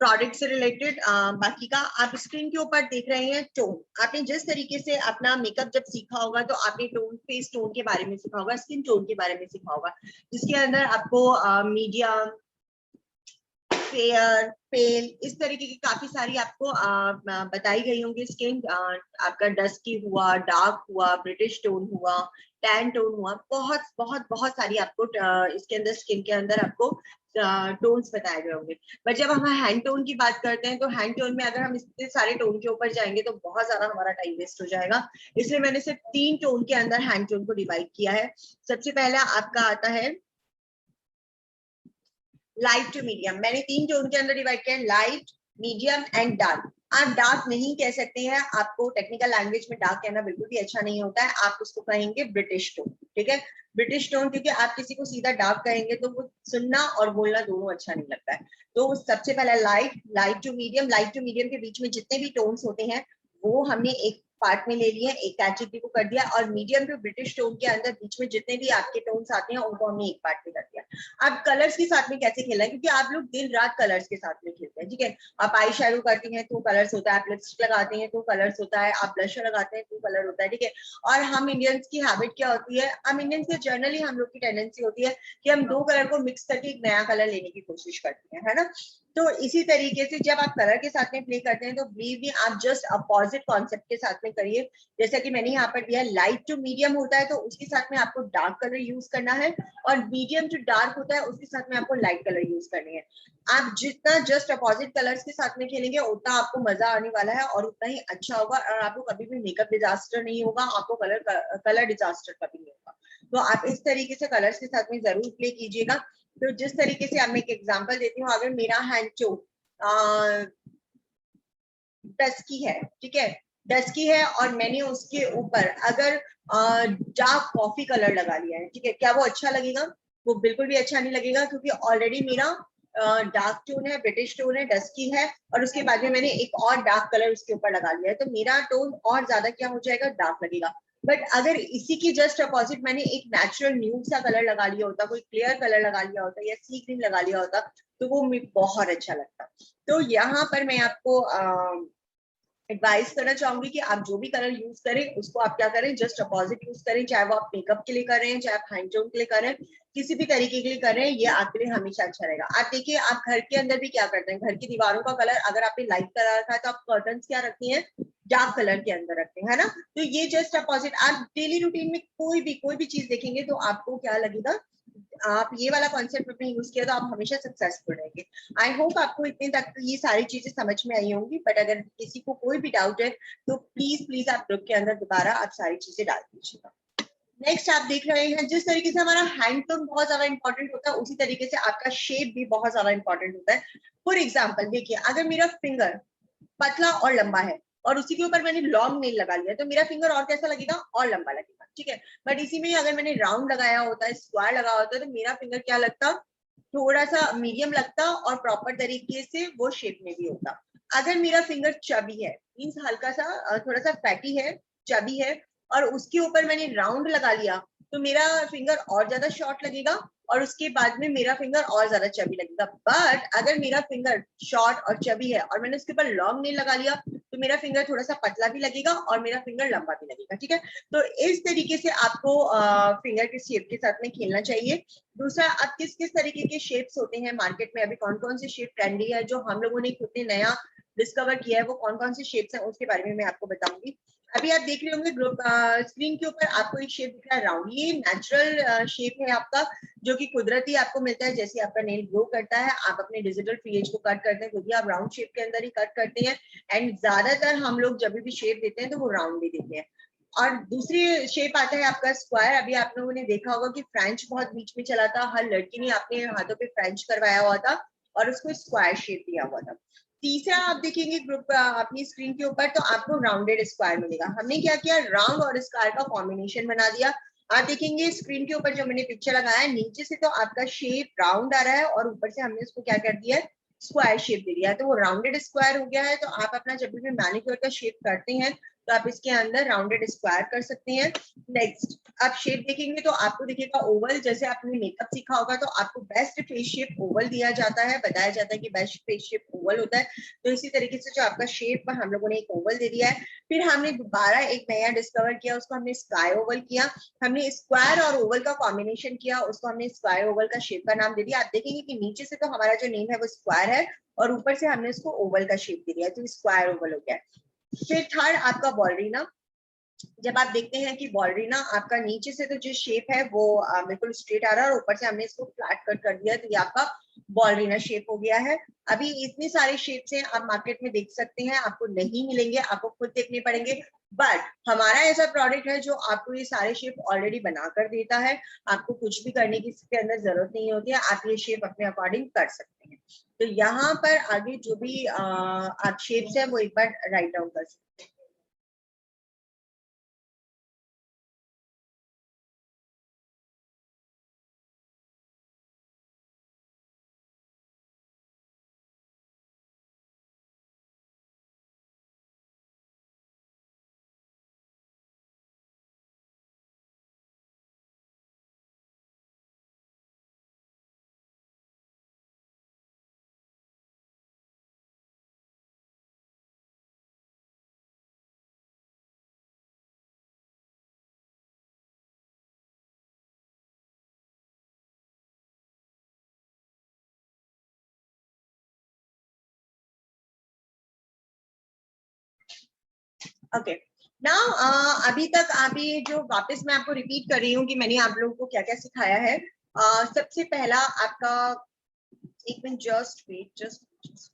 प्रोडक्ट से रिलेटेड। बाकी का आप स्क्रीन के ऊपर देख रहे हैं टोन। आपने जिस तरीके से अपना मेकअप जब सीखा होगा, तो आपने टोन, फेस टोन के बारे में सीखा होगा, स्किन टोन के बारे में सीखा होगा, जिसके अंदर आपको मीडियम, फेयर, पेल, इस तरीके की काफी सारी आपको बताई गई होंगी स्किन। आपका डस्की हुआ, डार्क हुआ, ब्रिटिश टोन हुआ, टैन टोन हुआ, बहुत बहुत बहुत सारी आपको इसके अंदर स्किन के अंदर आपको टोन्स बताए गए होंगे। बट जब हम हैंड टोन की बात करते हैं, तो हैंड टोन में अगर हम इतने सारे टोन के ऊपर जाएंगे तो बहुत ज्यादा हमारा टाइम वेस्ट हो जाएगा, इसलिए मैंने सिर्फ 3 टोन के अंदर हैंड टोन को डिवाइड किया है। सबसे पहला आपका आता है लाइट टू मीडियम। मैंने 3 टोन के अंदर डिवाइड किया है, लाइट, मीडियम एंड डार्क। आप डार्क नहीं कह सकते हैं, आपको टेक्निकल लैंग्वेज में डार्क कहना बिल्कुल भी अच्छा नहीं होता है, आप उसको कहेंगे ब्रिटिश टोन, ठीक है, ब्रिटिश टोन, क्योंकि आप किसी को सीधा डार्क कहेंगे तो वो सुनना और बोलना दोनों अच्छा नहीं लगता है। तो सबसे पहला लाइट टू मीडियम के बीच में जितने भी टोन्स होते हैं वो हमने एक पार्ट में ले लिए, एक कैटेगरी को कर दिया, और मीडियम टू ब्रिटिश टोन के अंदर बीच में जितने भी आपके टोन्स आते हैं उनको हमने एक पार्ट में कर दिया। अब कलर्स के साथ में कैसे खेलना है, क्योंकि आप लोग दिन रात कलर्स के साथ में खेलते हैं, ठीक है, आप आई शैडो करती हैं तो कलर्स होता है, आप लिपस्टिक लगाते हैं तो कलर्स होता है, आप ब्लशर लगाते हैं तो कलर होता है, ठीक है। और हम इंडियंस की हैबिट क्या होती है, हम इंडियंस की जनरली हम लोग की टेंडेंसी होती है कि हम दो कलर को मिक्स करके एक नया कलर लेने की कोशिश करते हैं, है ना। तो इसी तरीके से जब आप कलर के साथ में प्ले करते हैं तो बिलीव मी आप जस्ट अपोजिट कॉन्सेप्ट के साथ में करिए। जैसा कि मैंने यहाँ पर दिया लाइट टू मीडियम होता है तो उसके साथ में आपको डार्क कलर यूज करना है, और मीडियम टू डार्क होता है उसके साथ में आपको लाइट कलर यूज करनी है। आप जितना जस्ट अपोजिट कलर्स के साथ में खेलेंगे उतना आपको मजा आने वाला है और उतना ही अच्छा होगा, और आपको कभी भी मेकअप डिजास्टर नहीं होगा, आपको कलर डिजास्टर कभी नहीं होगा। तो आप इस तरीके से कलर्स के साथ में जरूर प्ले कीजिएगा। तो जिस तरीके से अब मैं एक एग्जांपल देती हूँ, अगर मेरा हैंड जो डस्की है, ठीक है, डस्की है और मैंने उसके ऊपर अगर डार्क कॉफी कलर लगा लिया है, ठीक है, क्या वो अच्छा लगेगा? वो बिल्कुल भी अच्छा नहीं लगेगा, क्योंकि ऑलरेडी मेरा डार्क टोन है, ब्रिटिश टोन है, डस्की है, और उसके बाद में मैंने एक और डार्क कलर उसके ऊपर लगा लिया है, तो मेरा टोन और ज्यादा क्या हो जाएगा, डार्क लगेगा। बट अगर इसी की जस्ट अपोजिट मैंने एक नेचुरल न्यूड सा कलर लगा लिया होता, कोई क्लियर कलर लगा लिया होता या सी ग्रीन लगा लिया होता, तो वो बहुत अच्छा लगता। तो यहाँ पर मैं आपको एडवाइस करना चाहूंगी कि आप जो भी कलर यूज करें उसको आप क्या करें, जस्ट अपोजिट यूज करें, चाहे वो आप मेकअप के लिए कर रहे हैं, चाहे आप हैंड टोन के लिए कर रहे हैं, किसी भी तरीके के लिए कर रहे हैं, ये आपके लिए हमेशा अच्छा रहेगा। आप देखिए आप घर के अंदर भी क्या करते हैं, घर की दीवारों का कलर अगर आपने लाइट कलर रखा है तो आप कर्टन्स क्या रखती हैं, डार्क कलर के अंदर रखते हैं, है ना। तो ये जस्ट अपोजिट आप डेली रूटीन में कोई भी चीज देखेंगे तो आपको क्या लगेगा, आप ये वाला कॉन्सेप्ट अपने यूज किया तो आप हमेशा सक्सेसफुल रहेंगे। आई होप आपको इतने तक ये सारी चीजें समझ में आई होंगी, बट अगर किसी को कोई भी डाउट है तो प्लीज आप ग्रुप के अंदर दोबारा आप सारी चीजें डाल दीजिएगा। नेक्स्ट आप देख रहे हैं जिस तरीके से हमारा हैंड टोन बहुत ज्यादा इंपॉर्टेंट होता है, उसी तरीके से आपका शेप भी बहुत ज्यादा इंपॉर्टेंट होता है। फॉर एग्जाम्पल देखिए, अगर मेरा फिंगर पतला और लंबा है और उसी के ऊपर मैंने लॉन्ग नेल लगा लिया तो मेरा फिंगर और कैसा लगेगा, और लंबा लगेगा, ठीक है। बट इसी में अगर मैंने राउंड लगाया होता है, स्क्वायर लगा होता है, तो मेरा फिंगर क्या लगता, थोड़ा सा मीडियम लगता और प्रॉपर तरीके से वो शेप में भी होता। अगर मेरा फिंगर चबी है, मीन्स हल्का सा थोड़ा सा फैटी है, चबी है, और उसके ऊपर मैंने राउंड लगा लिया तो मेरा फिंगर और ज्यादा शॉर्ट लगेगा और उसके बाद में मेरा फिंगर और ज्यादा चबी लगेगा। बट अगर मेरा फिंगर शॉर्ट और चबी है और मैंने उसके ऊपर लॉन्ग नेल लगा लिया तो मेरा फिंगर थोड़ा सा पतला भी लगेगा और मेरा फिंगर लंबा भी लगेगा, ठीक है। तो इस तरीके से आपको फिंगर के शेप के साथ में खेलना चाहिए। दूसरा, अब किस किस तरीके के शेप्स होते हैं मार्केट में, अभी कौन कौन से शेप ट्रेंडी है जो हम लोगों ने खुद ने नया डिस्कवर किया है, वो कौन कौन से शेप्स हैं उसके बारे में मैं आपको बताऊंगी। अभी आप देख रहे होंगे ग्रुप स्क्रीन के ऊपर आपको एक शेप दिख रहा है राउंड, ये नेचुरल शेप है आपका जो कि कुदरती आपको मिलता है। जैसे आपका नेल ग्रो करता है, आप अपने डिजिटल फ्री एज को कट करते हैं, क्योंकि आप राउंड शेप के अंदर ही कट करते हैं, एंड ज्यादातर हम लोग जब भी शेप देते हैं तो वो राउंड ही देते हैं। और दूसरी शेप आता है आपका स्क्वायर। अभी आप लोगों ने देखा होगा कि फ्रेंच बहुत बीच में चला था, हर लड़की ने अपने हाथों पे फ्रेंच करवाया हुआ था और उसको स्क्वायर शेप दिया हुआ था। तीसरा आप देखेंगे ग्रुप अपनी स्क्रीन के ऊपर तो आपको राउंडेड स्क्वायर मिलेगा। हमने क्या किया, राउंड और स्क्वायर का कॉम्बिनेशन बना दिया। आप देखेंगे स्क्रीन के ऊपर जो मैंने पिक्चर लगाया है, नीचे से तो आपका शेप राउंड आ रहा है और ऊपर से हमने उसको क्या कर दिया है, स्क्वायर शेप दे दिया है, तो वो राउंडेड स्क्वायर हो गया है। तो आप अपना जब भी मैनिक्योर का शेप करते हैं तो आप इसके अंदर राउंडेड स्क्वायर कर सकते हैं। नेक्स्ट आप शेप देखेंगे तो आपको दिखेगा ओवल। जैसे आपने मेकअप सीखा होगा तो आपको बेस्ट फेस शेप ओवल दिया जाता है, बताया जाता है कि बेस्ट फेस शेप ओवल होता है। तो इसी तरीके से जो आपका शेप हम लोगों ने एक ओवल दे दिया है। फिर हमने दोबारा एक नया डिस्कवर किया, उसको हमने स्काई ओवल किया। हमने स्क्वायर और ओवल का कॉम्बिनेशन किया, उसको हमने स्क्वायर ओवल का शेप का नाम दे दिया। आप देखेंगे कि नीचे से तो हमारा जो नेम है वो स्क्वायर है और ऊपर से हमने उसको ओवल का शेप दे दिया, तो स्क्वायर ओवल हो गया। फिर थर्ड आपका बॉलरीना। जब आप देखते हैं कि बॉलरीना आपका नीचे से तो जो शेप है वो बिल्कुल स्ट्रेट आ रहा है और ऊपर से हमने इसको फ्लैट कट कर दिया, तो ये आपका बॉलरीना शेप हो गया है। अभी इतने सारे शेप्स हैं, आप मार्केट में देख सकते हैं, आपको नहीं मिलेंगे, आपको खुद देखने पड़ेंगे। बट हमारा ऐसा प्रोडक्ट है जो आपको ये सारे शेप ऑलरेडी बना कर देता है, आपको कुछ भी करने की इसके अंदर जरूरत नहीं होती है, आप ये शेप अपने अकॉर्डिंग कर सकते हैं। तो यहाँ पर आगे जो भी आप शेप्स है वो एक बार राइट डाउन कर सकते हैं। ओके नाउ अभी तक आप ये जो वापस मैं आपको रिपीट कर रही हूँ कि मैंने आप लोगों को क्या क्या सिखाया है। सबसे पहला आपका, एक मिनट, जस्ट वेट, जस्ट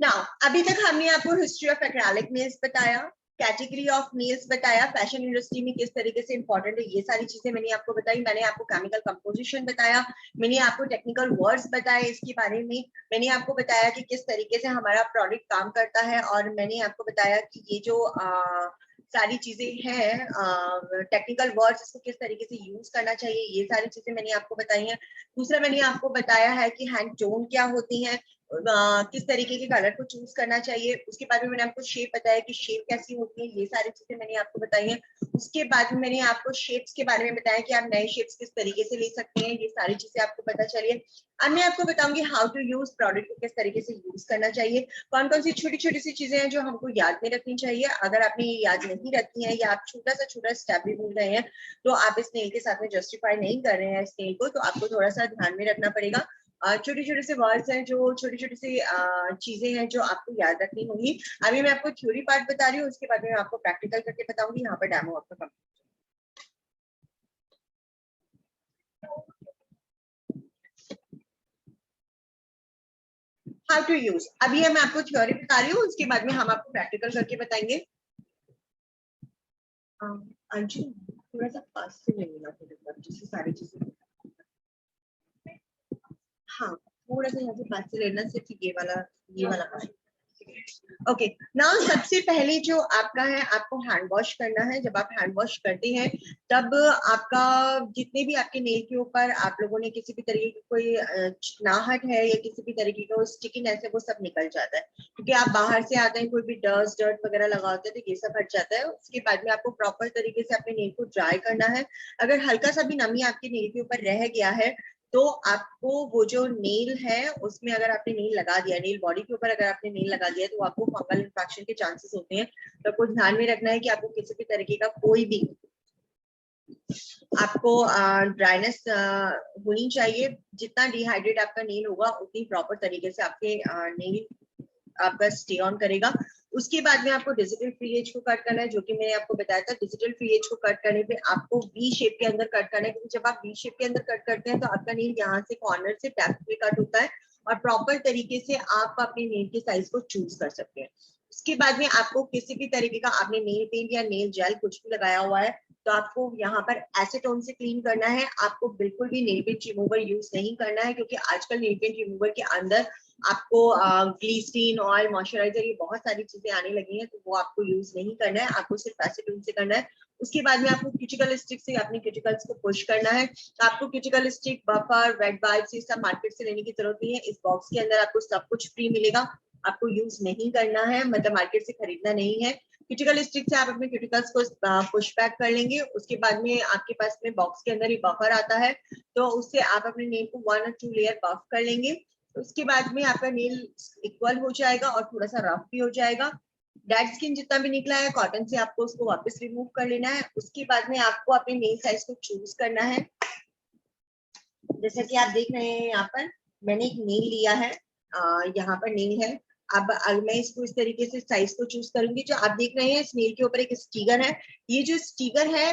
नाउ अभी तक हमने आपको हिस्ट्री ऑफ एक्रेलिक नेल्स बताया, कैटेगरी ऑफ नेल्स बताया, फैशन इंडस्ट्री में किस तरीके से इंपॉर्टेंट है, ये सारी चीजें मैंने आपको बताई। मैंने आपको केमिकल कंपोजिशन बताया, मैंने आपको टेक्निकल वर्ड्स बताए इसके बारे में, मैंने आपको बताया कि किस तरीके से हमारा प्रोडक्ट काम करता है, और मैंने आपको बताया कि ये जो सारी चीजें हैं टेक्निकल वर्ड्स, इसको किस तरीके से यूज करना चाहिए, ये सारी चीजें मैंने आपको बताई हैं। दूसरा मैंने आपको बताया है कि हैंड टोन क्या होती है, किस तरीके के कलर को चूज करना चाहिए। उसके बाद में मैंने आपको शेप बताया कि शेप कैसी होती है, ये सारी चीजें मैंने आपको बताई हैं। उसके बाद में मैंने आपको शेप्स के बारे में बताया कि आप नए शेप्स किस तरीके से ले सकते हैं, ये सारी चीजें आपको पता चली है। अब मैं आपको बताऊंगी हाउ टू यूज प्रोडक्ट को किस तरीके से यूज करना चाहिए, कौन कौन सी छोटी छोटी सी चीजें हैं जो हमको याद में रखनी चाहिए। अगर आपने ये याद नहीं रखी है या आप छोटा सा छोटा स्टेप भी भूल रहे हैं, तो आप इस नेल के साथ में जस्टिफाई नहीं कर रहे हैं इस नेल को, तो आपको थोड़ा सा ध्यान में रखना पड़ेगा। छोटे छोटे से वर्ड्स हैं, जो छोटी छोटी सी चीजें हैं जो आपको याद रखनी होंगी। अभी मैं आपको थ्योरी पार्ट बता रही हूँ, उसके बाद में मैं आपको प्रैक्टिकल करके बताऊंगी। यहाँ पर डेमो आपका कम। हाउ टू यूज, अभी मैं आपको थ्योरी बता रही हूँ, उसके बाद में हम आपको प्रैक्टिकल करके बताएंगे। अंजू थोड़ा सा पास से ले लेना, जिससे सारी चीजें, हाँ थोड़ा सा यहाँ से पास से लेना, सिर्फ ये वाला पार्ट। ओके नाउ सबसे पहले जो आपका है, आपको हैंड वॉश करना है। जब आप हैंड वॉश करते हैं तब आपका जितने भी आपके नेल के ऊपर आप लोगों ने किसी भी तरीके की कोई चिकनाहट है या किसी भी तरीके का स्टिकीनेस है, वो सब निकल जाता है, क्योंकि आप बाहर से आते हैं, कोई भी डस्ट डर्ट वगैरह लगा होता है, तो ये सब हट जाता है। उसके बाद में आपको प्रॉपर तरीके से अपने नेल को ड्राई करना है। अगर हल्का सा भी नमी आपके नेल के ऊपर रह गया है, तो आपको वो जो नेल है उसमें अगर आपने नेल लगा दिया, नेल बॉडी के ऊपर अगर आपने नेल लगा दिया, तो आपको फंगल इन्फेक्शन के चांसेस होते हैं। तो आपको ध्यान में रखना है कि आपको किसी भी तरीके का कोई भी आपको ड्राइनेस होनी चाहिए। जितना डिहाइड्रेट आपका नेल होगा उतनी प्रॉपर तरीके से आपके नेल आपका स्टे ऑन करेगा। उसके बाद में आपको डिजिटल फ्री एज को कट करना है, जो कि मैंने आपको बताया था। डिजिटल फ्री एज को कट करने पे आपको वी शेप के अंदर कट करना है, क्योंकि जब आप वी शेप के अंदर कट करते हैं तो आपका नेल यहाँ से कॉर्नर से टैप पे कट होता है, और प्रॉपर तरीके से आप अपने नेल के साइज को चूज कर सकते हैं। उसके बाद में आपको किसी भी तरीके का आपने नेल पेंट या नेल जेल कुछ भी लगाया हुआ है, तो आपको यहाँ पर एसीटोन से क्लीन करना है। आपको बिल्कुल भी नेल पेंट रिमूवर यूज नहीं करना है, क्योंकि आजकल नेल पेंट रिमूवर के अंदर आपको ग्लिसरीन ऑयल मॉइस्चराइजर ये बहुत सारी चीजें आने लगी हैं, तो वो आपको यूज नहीं करना है, आपको सिर्फ एसीटोन से करना है। उसके बाद में आपको क्यूटिकल स्टिक से अपने क्यूटिकल्स को पुश करना है। आपको cuticle stick, buffer, wet wipes ये सब मार्केट से लेने की जरूरत नहीं है। इस बॉक्स के अंदर आपको सब कुछ फ्री मिलेगा, आपको यूज नहीं करना है, मतलब मार्केट से खरीदना नहीं है। क्यूटिकल स्टिक से आप अपने क्यूटिकल्स को पुश बैक कर लेंगे। उसके बाद में आपके पास में बॉक्स के अंदर ही बफर आता है, तो उससे आप अपने नेल को 1 और 2 लेयर बफ कर लेंगे। उसके बाद में आपका नेल इक्वल हो जाएगा और थोड़ा सा रफ भी हो जाएगा। डेड स्किन जितना भी निकला है कॉटन से आपको उसको वापस रिमूव कर लेना है। उसके बाद में आपको अपने नेल साइज को चूज करना है। जैसा कि आप देख रहे हैं यहाँ पर मैंने एक नेल लिया है, यहाँ पर नेल है। अब मैं इसको इस तरीके से साइज को चूज करूंगी। जो आप देख रहे हैं इस नेल के ऊपर एक स्टिकर है। ये जो स्टिकर है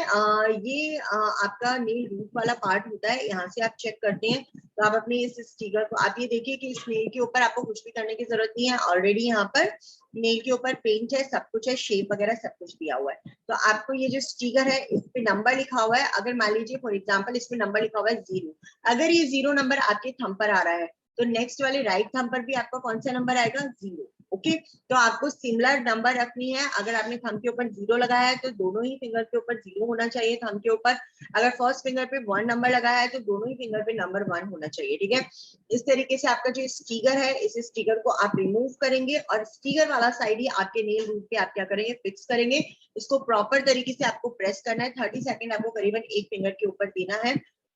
ये आपका नेल रूट वाला पार्ट होता है। यहाँ से आप चेक करते हैं तो आप अपने इस स्टिकर को आप ये देखिए कि इस नेल के ऊपर आपको कुछ भी करने की जरूरत नहीं है। ऑलरेडी यहाँ पर नेल के ऊपर पेंट है, सब कुछ है, शेप वगैरह सब कुछ दिया हुआ है। तो आपको ये जो स्टिकर है इस पे नंबर लिखा हुआ है। अगर मान लीजिए फॉर एग्जाम्पल इस पे नंबर लिखा हुआ है 0, अगर ये 0 नंबर आपके थंब पर आ रहा है तो नेक्स्ट वाले राइट थंब पर भी आपका कौन सा नंबर आएगा? 0। ओके, तो आपको सिमिलर नंबर रखनी है। अगर आपने थंब के ऊपर 0 लगाया है तो दोनों ही फिंगर के ऊपर 0 होना चाहिए थंब के ऊपर। अगर फर्स्ट फिंगर पे 1 नंबर लगाया है तो दोनों ही फिंगर पे नंबर 1 होना चाहिए। ठीक है, इस तरीके से आपका जो स्टिकर है इस स्टिकर को आप रिमूव करेंगे और स्टिकर वाला साइड ही आपके नेल रूट पे आप क्या करेंगे? फिक्स करेंगे। इसको प्रॉपर तरीके से आपको प्रेस करना है। 30 सेकंड आपको करीबन एक फिंगर के ऊपर देना है।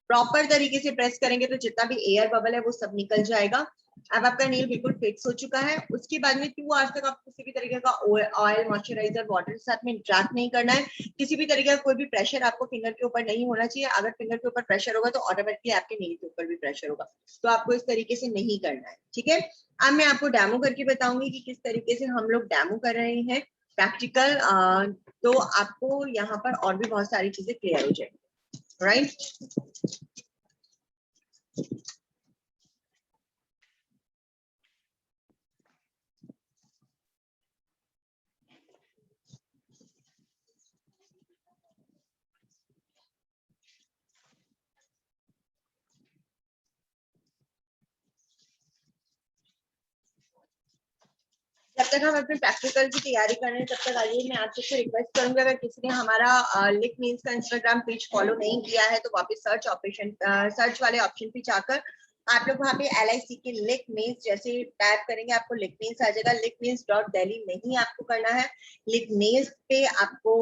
प्रॉपर तरीके से प्रेस करेंगे तो जितना भी एयर बबल है वो सब निकल जाएगा। अब आपका नेल बिल्कुल फिक्स हो चुका है। उसके बाद में 2 आवर्स तक आपको किसी भी तरीके का ऑयल, मॉइस्चराइजर, वाटर के साथ में इंटरेक्ट नहीं करना है। किसी भी तरीके का कोई भी प्रेशर आपको फिंगर के ऊपर नहीं होना चाहिए। अगर फिंगर के ऊपर प्रेशर होगा तो ऑटोमेटिकली आपके नेल के ऊपर भी प्रेशर होगा, तो आपको इस तरीके से नहीं करना है। ठीक है, अब मैं आपको डेमो करके बताऊंगी कि किस तरीके से हम लोग डेमो कर रहे हैं प्रैक्टिकल। तो आपको यहाँ पर और भी बहुत सारी चीजें क्लियर हो जाएगी। राइट, जब तक हम अपने प्रैक्टिकल की तैयारी कर रहे हैं तब तक आइए मैं आप सबसे रिक्वेस्ट करूंगी, अगर किसी ने हमारा लिक मीन्स का इंस्टाग्राम पेज फॉलो नहीं किया है तो वापस सर्च वाले ऑप्शन पे जाकर आप लोग वहाँ पे LIC के लिक मीन्स जैसे टाइप करेंगे आपको लिक मीन्स आ जाएगा। lickmeans.delhi नहीं आपको करना है, लिक मीन्स पे आपको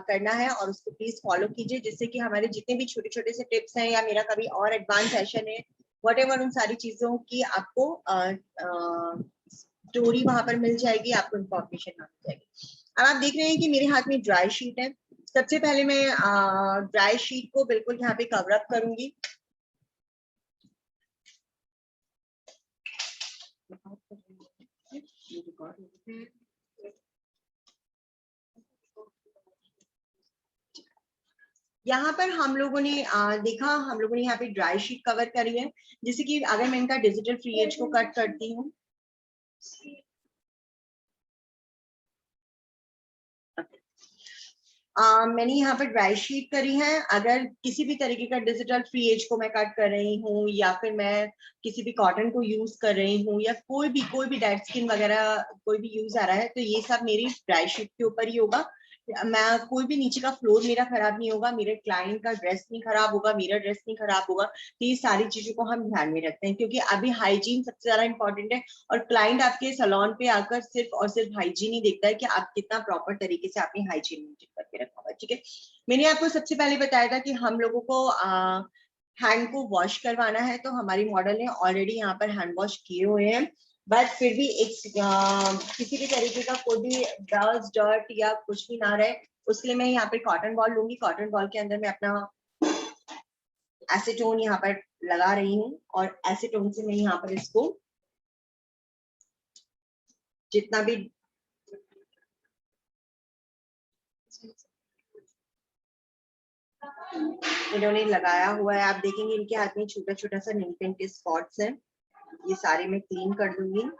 करना है और उसको प्लीज फॉलो कीजिए, जिससे कि हमारे जितने भी छोटे छोटे से टिप्स हैं या मेरा कभी और एडवांस सेशन है व्हाटएवर उन सारी चीजों की आपको स्टोरी वहां पर मिल जाएगी, आपको इंफॉर्मेशन मिल जाएगी। अब आप देख रहे हैं कि मेरे हाथ में ड्राई शीट है। सबसे पहले मैं ड्राई शीट को बिल्कुल यहाँ पे कवर अप करूंगी। यहाँ पर हम लोगों ने देखा, हम लोगों ने यहाँ पे ड्राई शीट कवर करी है। जैसे कि अगर मैं इनका डिजिटल फ्री एज को कट करती हूँ, मैंने यहाँ पर ड्राई शीट करी है। अगर किसी भी तरीके का डिजिटल फ्री एज को मैं कट कर रही हूँ या फिर मैं किसी भी कॉटन को यूज कर रही हूँ या कोई भी डेड स्किन वगैरह कोई भी यूज आ रहा है तो ये सब मेरी ड्राई शीट के ऊपर ही होगा। मैं कोई भी नीचे का फ्लोर मेरा खराब नहीं होगा, मेरे क्लाइंट का ड्रेस नहीं खराब होगा, मेरा ड्रेस नहीं खराब होगा। तो ये सारी चीजों को हम ध्यान में रखते हैं क्योंकि अभी हाइजीन सबसे ज्यादा इंपॉर्टेंट है और क्लाइंट आपके सैलून पे आकर सिर्फ और सिर्फ हाइजीन ही देखता है कि आप कितना प्रॉपर तरीके से आपने हाइजीन मेंटेन करके रखा हुआ है। ठीक है, मैंने आपको सबसे पहले बताया था कि हम लोगों को हैंड को वॉश करवाना है, तो हमारी मॉडल ने ऑलरेडी यहाँ पर हैंड वॉश किए हुए हैं। बट फिर भी एक किसी भी तरीके का कोई भी डस्ट डर्ट या कुछ भी ना रहे उसके लिए मैं यहाँ पे कॉटन बॉल लूंगी। कॉटन बॉल के अंदर मैं अपना एसीटोन यहाँ पर लगा रही हूँ और एसीटोन से मैं यहाँ पर इसको जितना भी इन्होंने लगाया हुआ है, आप देखेंगे इनके हाथ में छोटा छोटा सा नील पेंट के स्पॉट्स हैं, ये सारे मैं क्लीन कर दूंगी।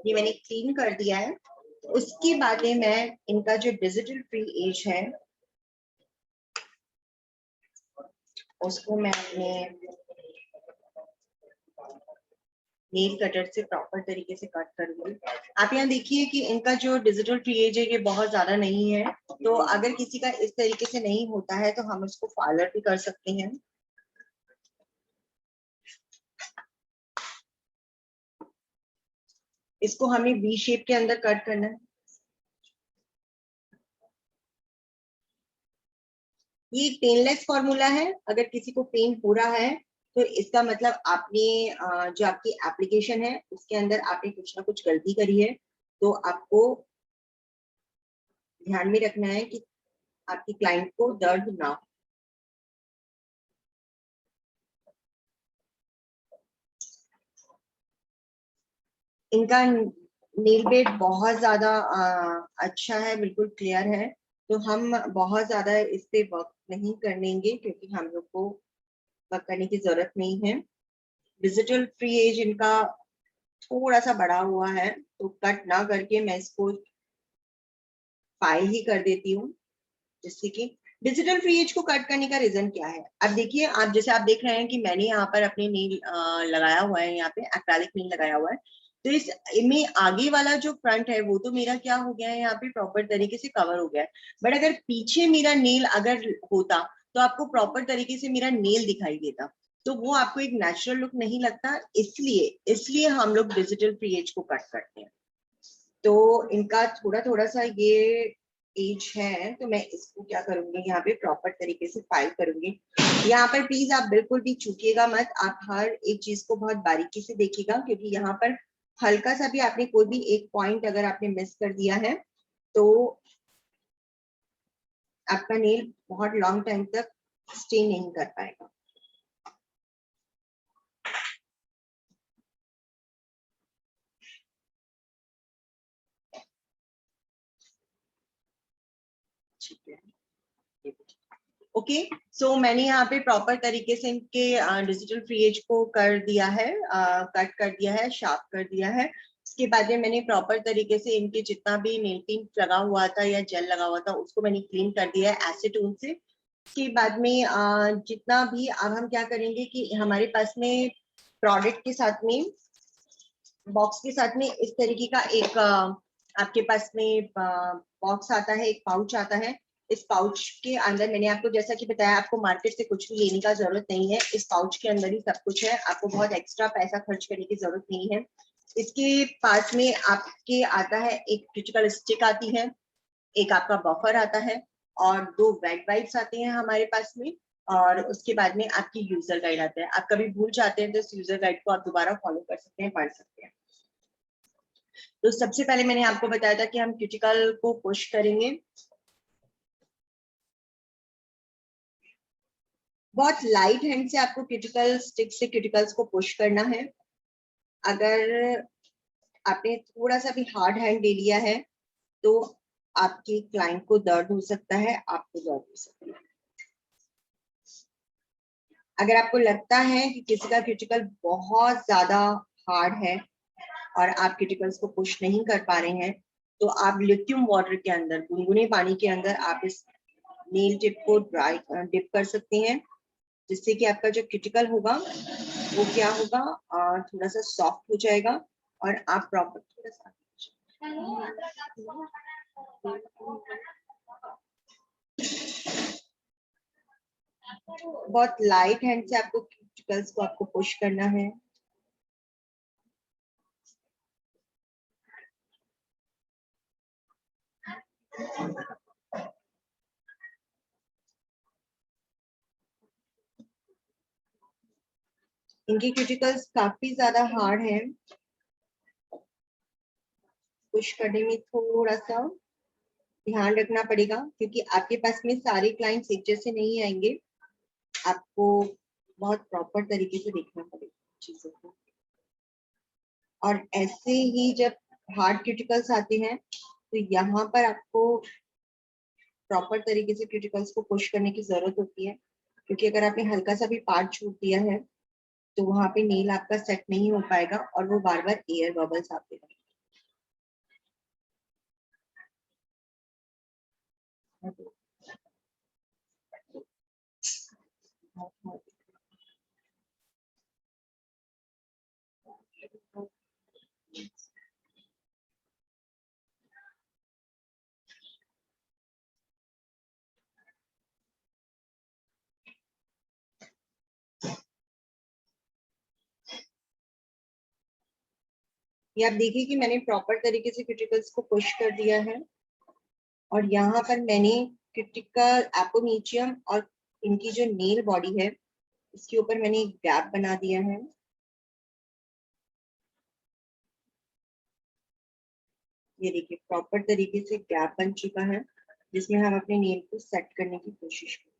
ये मैंने क्लीन कर दिया है। उसके बाद में मैं इनका जो डिजिटल फ्री एज है उसको मैं अपने नेल कटर से प्रॉपर तरीके से कट करूंगी। आप यहाँ देखिए कि इनका जो डिजिटल फ्री एज है ये बहुत ज्यादा नहीं है, तो अगर किसी का इस तरीके से नहीं होता है तो हम उसको फालर भी कर सकते हैं। इसको हमें वी शेप के अंदर कट करना है। ये पेनलेस फॉर्मूला है, अगर किसी को पेन हो रहा है तो इसका मतलब आपने जो आपकी एप्लीकेशन है उसके अंदर आपने कुछ ना कुछ गलती करी है, तो आपको ध्यान में रखना है कि आपकी क्लाइंट को दर्द ना हो। इनका नेल बेड बहुत ज्यादा अच्छा है, बिल्कुल क्लियर है, तो हम बहुत ज्यादा इस पे वर्क नहीं करेंगे क्योंकि हम लोग को वर्क करने की जरूरत नहीं है। डिजिटल फ्री एज इनका थोड़ा सा बड़ा हुआ है, तो कट ना करके मैं इसको फाइल ही कर देती हूँ, जिससे कि डिजिटल फ्री एज को कट करने का रीजन क्या है। अब देखिए, आप जैसे आप देख रहे हैं कि मैंने यहाँ पर अपने नील लगाया हुआ है, यहाँ पे एक्रेलिक नील लगाया हुआ है, तो इस में आगे वाला जो फ्रंट है वो तो मेरा क्या हो गया है, यहाँ पे प्रॉपर तरीके से कवर हो गया है। बट अगर पीछे मेरा नेल अगर होता तो आपको प्रॉपर तरीके से मेरा नेल दिखाई देता, तो वो आपको एक नेचुरल लुक नहीं लगता, इसलिए इसलिए हम लोग डिजिटल फ्री एज को कट करते हैं। तो इनका थोड़ा थोड़ा सा ये एज है, तो मैं इसको क्या करूंगी, यहाँ पे प्रॉपर तरीके से फाइल करूंगी। यहाँ पर प्लीज आप बिल्कुल भी चूकिएगा मत, आप हर एक चीज को बहुत बारीकी से देखिएगा, क्योंकि यहाँ पर हल्का सा भी आपने कोई भी एक पॉइंट अगर आपने मिस कर दिया है तो आपका नेल बहुत लॉन्ग टाइम तक स्टे नहीं कर पाएगा। ठीक है, ओके। सो मैंने यहाँ पे प्रॉपर तरीके से इनके डिजिटल फ्री एज को कर दिया है, कट कर दिया है, शार्प कर दिया है। उसके बाद में मैंने प्रॉपर तरीके से इनके जितना भी नेल पेंट लगा हुआ था या जेल लगा हुआ था उसको मैंने क्लीन कर दिया है एसीटोन से। उसके बाद में जितना भी अब हम क्या करेंगे कि हमारे पास में प्रोडक्ट के साथ में, बॉक्स के साथ में इस तरीके का एक आपके पास में बॉक्स आता है, एक पाउच आता है। इस पाउच के अंदर मैंने आपको जैसा कि बताया, आपको मार्केट से कुछ भी लेने का जरूरत नहीं है, इस पाउच के अंदर ही सब कुछ है, आपको बहुत एक्स्ट्रा पैसा खर्च करने की जरूरत नहीं है। इसके पास में आपके आता है एक क्रिटिकल स्टिक आती है, एक आपका बफर आता है, और 2 वेट वाइप्स आते हैं हमारे पास में, और उसके बाद में आपकी यूजर गाइड आता है। आप कभी भूल जाते हैं तो इस यूजर गाइड को आप दोबारा फॉलो कर सकते हैं, पढ़ सकते हैं। तो सबसे पहले मैंने आपको बताया था कि हम क्यूटिकल को पुश करेंगे। बहुत लाइट हैंड से आपको क्यूटिकल स्टिक से क्यूटिकल्स को पुश करना है। अगर आपने थोड़ा सा भी हार्ड हैंड ले लिया है तो आपके क्लाइंट को दर्द हो सकता है, आपको दर्द हो सकता है। अगर आपको लगता है कि किसी का क्यूटिकल बहुत ज्यादा हार्ड है और आप क्यूटिकल्स को पुश नहीं कर पा रहे हैं, तो आप लिक्विड वाटर के अंदर, गुनगुने पानी के अंदर आप इस नेल टिप को ड्राई डिप कर सकते हैं, जिससे कि आपका जो क्यूटिकल होगा वो क्या होगा, थोड़ा सा सॉफ्ट हो जाएगा और आप प्रॉपर थोड़ा सा बहुत लाइट हैंड से आपको क्यूटिकल्स को आपको पुश करना है। इनके क्यूटिकल्स काफी ज्यादा हार्ड है, पुश करने में थोड़ा सा ध्यान रखना पड़ेगा, क्योंकि आपके पास में सारे क्लाइंट्स एक जैसे नहीं आएंगे, आपको बहुत प्रॉपर तरीके से देखना पड़ेगा चीजों को। और ऐसे ही जब हार्ड क्यूटिकल्स आते हैं तो यहाँ पर आपको प्रॉपर तरीके से क्यूटिकल्स को पुश करने की जरूरत होती है, क्योंकि अगर आपने हल्का सा भी पार्ट छूट दिया है तो वहां पे नेल आपका सेट नहीं हो पाएगा और वो बार बार एयर बबल्स आते रहेंगे। ये आप देखिए कि मैंने प्रॉपर तरीके से क्यूटिकल्स को पुश कर दिया है और यहाँ पर मैंने क्यूटिकल एपोमीचियम और इनकी जो नेल बॉडी है इसके ऊपर मैंने एक गैप बना दिया है। ये देखिए प्रॉपर तरीके से गैप बन चुका है जिसमें हम अपने नेल को सेट करने की कोशिश करें।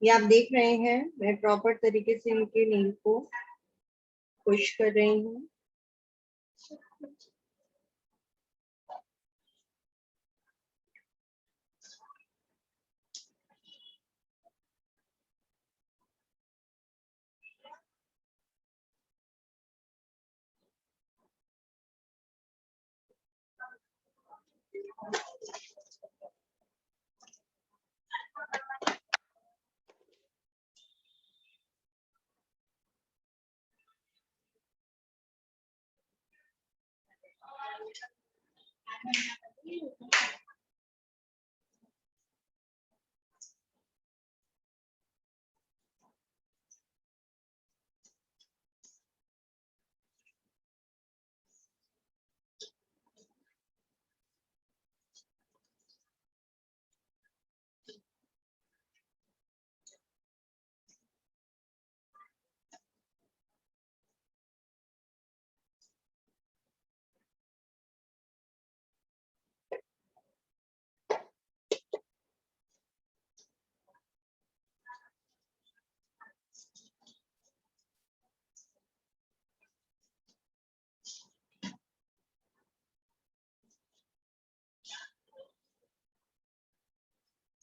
ये आप देख रहे हैं मैं प्रॉपर तरीके से इनके नेल को पुश कर रही हूँ।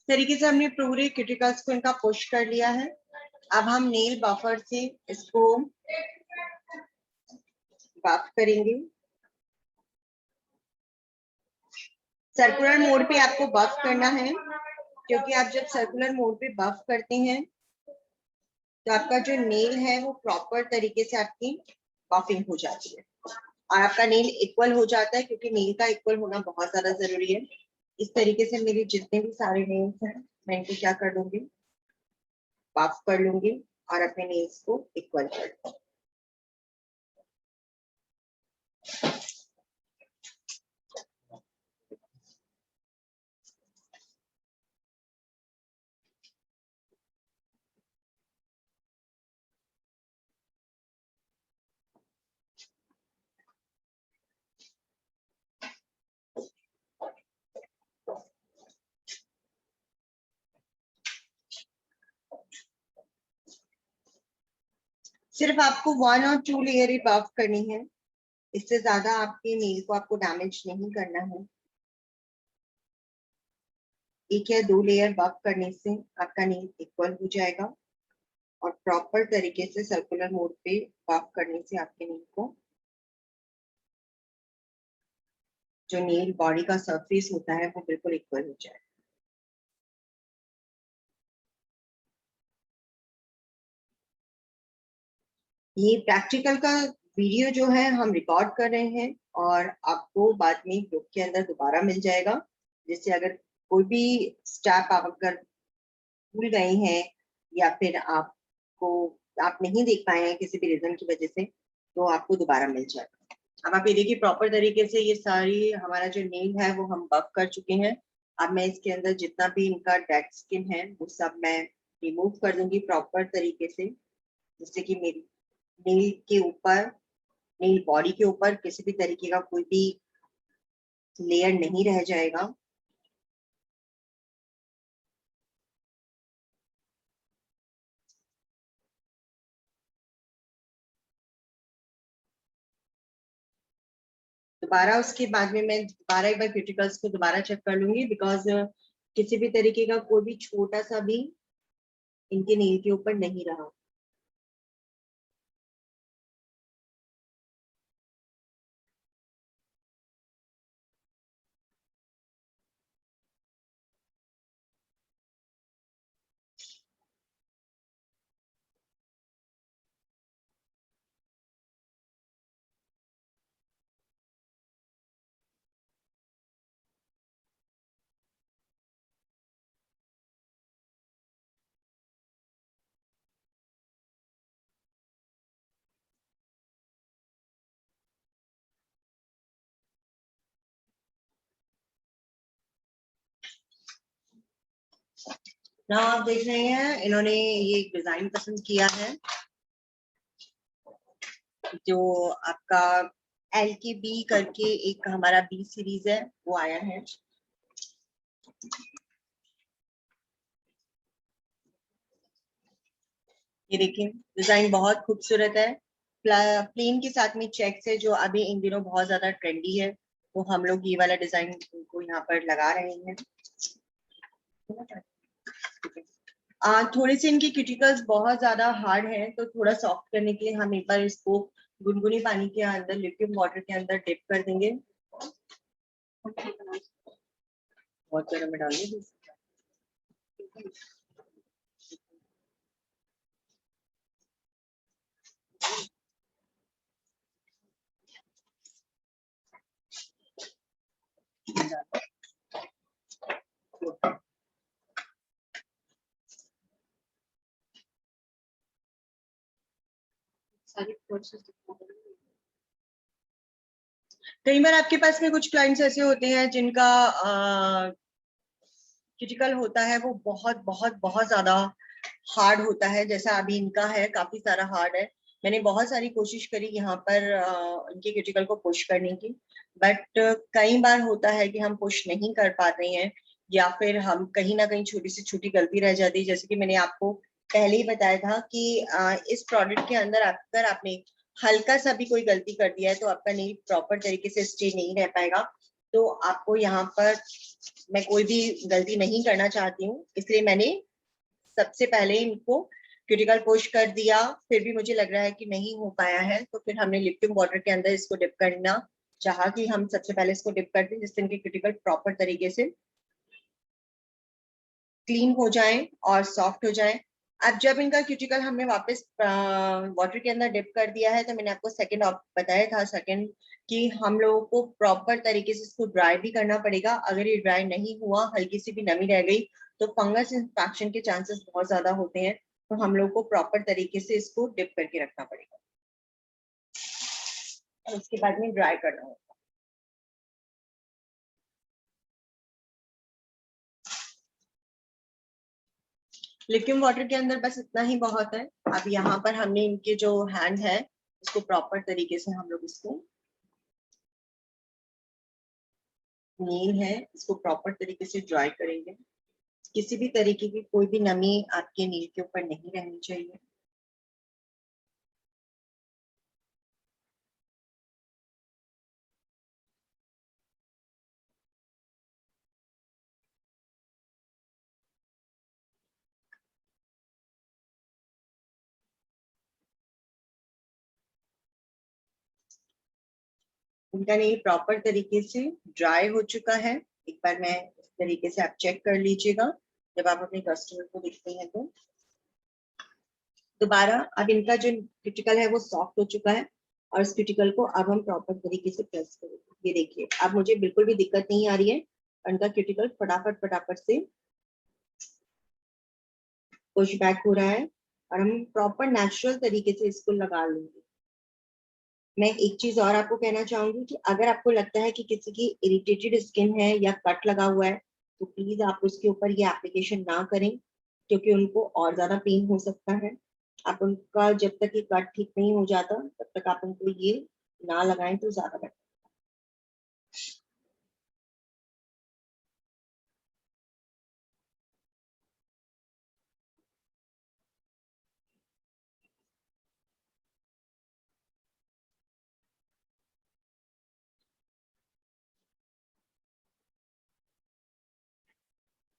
इस तरीके से हमने पूरे क्यूटिकल्स को इनका पुश कर लिया है। अब हम नेल बफर से इसको बफ करेंगे। सर्कुलर मोड पे आपको बफ करना है क्योंकि आप जब सर्कुलर मोड पे बफ करते हैं तो आपका जो नेल है वो प्रॉपर तरीके से आपकी बफिंग हो जाती है और आपका नेल इक्वल हो जाता है क्योंकि नेल का इक्वल होना बहुत ज्यादा जरूरी है। इस तरीके से मेरे जितने भी सारे नेल्स हैं मैं इनको क्या कर लूंगी, बफ कर लूंगी और अपने नेल्स को इक्वल कर लूंगी। सिर्फ आपको 1 और 2 लेयर ही बफ करनी है, इससे ज्यादा आपके नेल को आपको डैमेज नहीं करना है। 1 या 2 लेयर बफ करने से आपका नेल इक्वल हो जाएगा और प्रॉपर तरीके से सर्कुलर मोड पे पफ करने से आपके नेल को जो नेल बॉडी का सरफेस होता है वो बिल्कुल इक्वल हो जाए। ये प्रैक्टिकल का वीडियो जो है हम रिकॉर्ड कर रहे हैं और आपको बाद में ग्रुप के अंदर दोबारा मिल जाएगा, जिससे अगर कोई भी स्टेप आप अगर भूल गए हैं या फिर आप नहीं देख पाए हैं किसी भी रीजन की वजह से, तो आपको दोबारा मिल जाएगा। अब आप ये देखिए प्रॉपर तरीके से ये सारी हमारा जो नेल है वो हम बफ कर चुके हैं। अब मैं इसके अंदर जितना भी इनका डेड स्किन है वो सब मैं रिमूव कर दूंगी प्रॉपर तरीके से, जिससे कि मेरी नेल के ऊपर, नेल बॉडी के ऊपर किसी भी तरीके का कोई भी लेयर नहीं रह जाएगा। दोबारा उसके बाद में मैं दोबारा एक बार क्यूटिकल्स को दोबारा चेक कर लूंगी, बिकॉज किसी भी तरीके का कोई भी छोटा सा भी इनके नेल के ऊपर नहीं रहा। ना आप देख रहे हैं इन्होंने ये डिजाइन पसंद किया है, जो आपका एल के बी करके एक हमारा बी सीरीज है वो आया है। ये देखिए डिजाइन बहुत खूबसूरत है, प्लेन के साथ में चेक्स है जो अभी इन दिनों बहुत ज्यादा ट्रेंडी है, तो हम लोग ये वाला डिजाइन को यहाँ पर लगा रहे हैं। थोड़े से इनके क्यूटिकल्स बहुत ज्यादा हार्ड हैं, तो थोड़ा सॉफ्ट करने के लिए हम एक बार इसको गुनगुनी पानी के अंदर लिक्विड वाटर के अंदर डिप कर देंगे। बहुत गर्म में डालेंगे। सारी प्रोसेस कई बार आपके पास में कुछ क्लाइंट्स ऐसे होते हैं जिनका क्रिटिकल होता है वो बहुत बहुत बहुत ज्यादा हार्ड होता है, जैसा अभी इनका है काफी सारा हार्ड है। मैंने बहुत सारी कोशिश करी यहाँ पर इनके क्रिटिकल को पुश करने की, बट कई बार होता है कि हम पुश नहीं कर पाते हैं या फिर हम कहीं ना कहीं छोटी से छोटी गलती रह जाती है। जैसे कि मैंने आपको पहले ही बताया था कि इस प्रोडक्ट के अंदर अगर आपने हल्का सा भी कोई गलती कर दिया है तो आपका नेल प्रॉपर तरीके से स्टे नहीं रह पाएगा। तो आपको यहाँ पर मैं कोई भी गलती नहीं करना चाहती हूँ, इसलिए मैंने सबसे पहले इनको क्यूटिकल पुश कर दिया। फिर भी मुझे लग रहा है कि नहीं हो पाया है, तो फिर हमने लिक्विड वाटर के अंदर इसको डिप करना चाहा कि हम सबसे पहले इसको डिप कर दें जिससे इनके क्यूटिकल प्रॉपर तरीके से क्लीन हो जाए और सॉफ्ट हो जाए। अब जब इनका क्यूटिकल हमने वापस वाटर के अंदर डिप कर दिया है, तो मैंने आपको सेकंड बताया था सेकंड कि हम लोगों को प्रॉपर तरीके से इसको ड्राई भी करना पड़ेगा। अगर ये ड्राई नहीं हुआ, हल्की सी भी नमी रह गई, तो फंगस इन्फेक्शन के चांसेस बहुत ज्यादा होते हैं। तो हम लोग को प्रॉपर तरीके से इसको डिप करके रखना पड़ेगा और उसके बाद में ड्राई करना होगा। लिक्विड वाटर के अंदर बस इतना ही बहुत है। अब यहाँ पर हमने इनके जो हैंड है इसको प्रॉपर तरीके से हम लोग इसको नेल है इसको प्रॉपर तरीके से ड्राई करेंगे। किसी भी तरीके की कोई भी नमी आपके नेल के ऊपर नहीं रहनी चाहिए। उनका नहीं प्रॉपर तरीके से ड्राई हो चुका है। एक बार मैं इस तरीके से आप चेक कर लीजिएगा जब आप अपने कस्टमर को देखते हैं तो। दोबारा अब इनका जो क्यूटिकल है वो सॉफ्ट हो चुका है और इस क्यूटिकल को अब हम प्रॉपर तरीके से प्रेस करेंगे। ये देखिए अब मुझे बिल्कुल भी दिक्कत नहीं आ रही है, उनका क्यूटिकल फटाफट फटाफट से पुश बैक हो रहा है और हम प्रॉपर नेचुरल तरीके से इसको लगा लेंगे। मैं एक चीज और आपको कहना चाहूंगी कि अगर आपको लगता है कि किसी की इरिटेटेड स्किन है या कट लगा हुआ है तो प्लीज आप उसके ऊपर ये एप्लीकेशन ना करें, क्योंकि उनको और ज्यादा पेन हो सकता है। आप उनका जब तक ये कट ठीक नहीं हो जाता तब तक आप उनको ये ना लगाएं तो ज्यादा बेटर।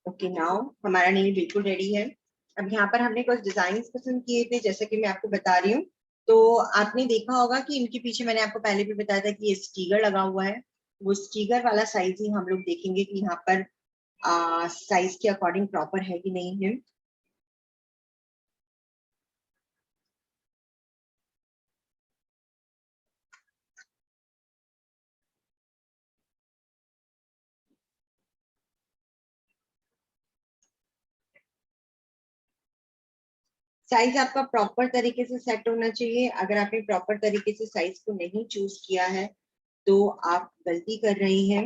ओके नाउ हमारा नेल बिल्कुल रेडी है। अब यहाँ पर हमने कुछ डिजाइन पसंद किए थे जैसे कि मैं आपको बता रही हूँ। तो आपने देखा होगा कि इनके पीछे मैंने आपको पहले भी बताया था कि ये स्टीगर लगा हुआ है। वो स्टीगर वाला साइज ही हम लोग देखेंगे कि यहाँ पर साइज के अकॉर्डिंग प्रॉपर है कि नहीं है। साइज आपका प्रॉपर तरीके से सेट होना चाहिए। अगर आपने प्रॉपर तरीके से साइज को नहीं चूज किया है तो आप गलती कर रही हैं।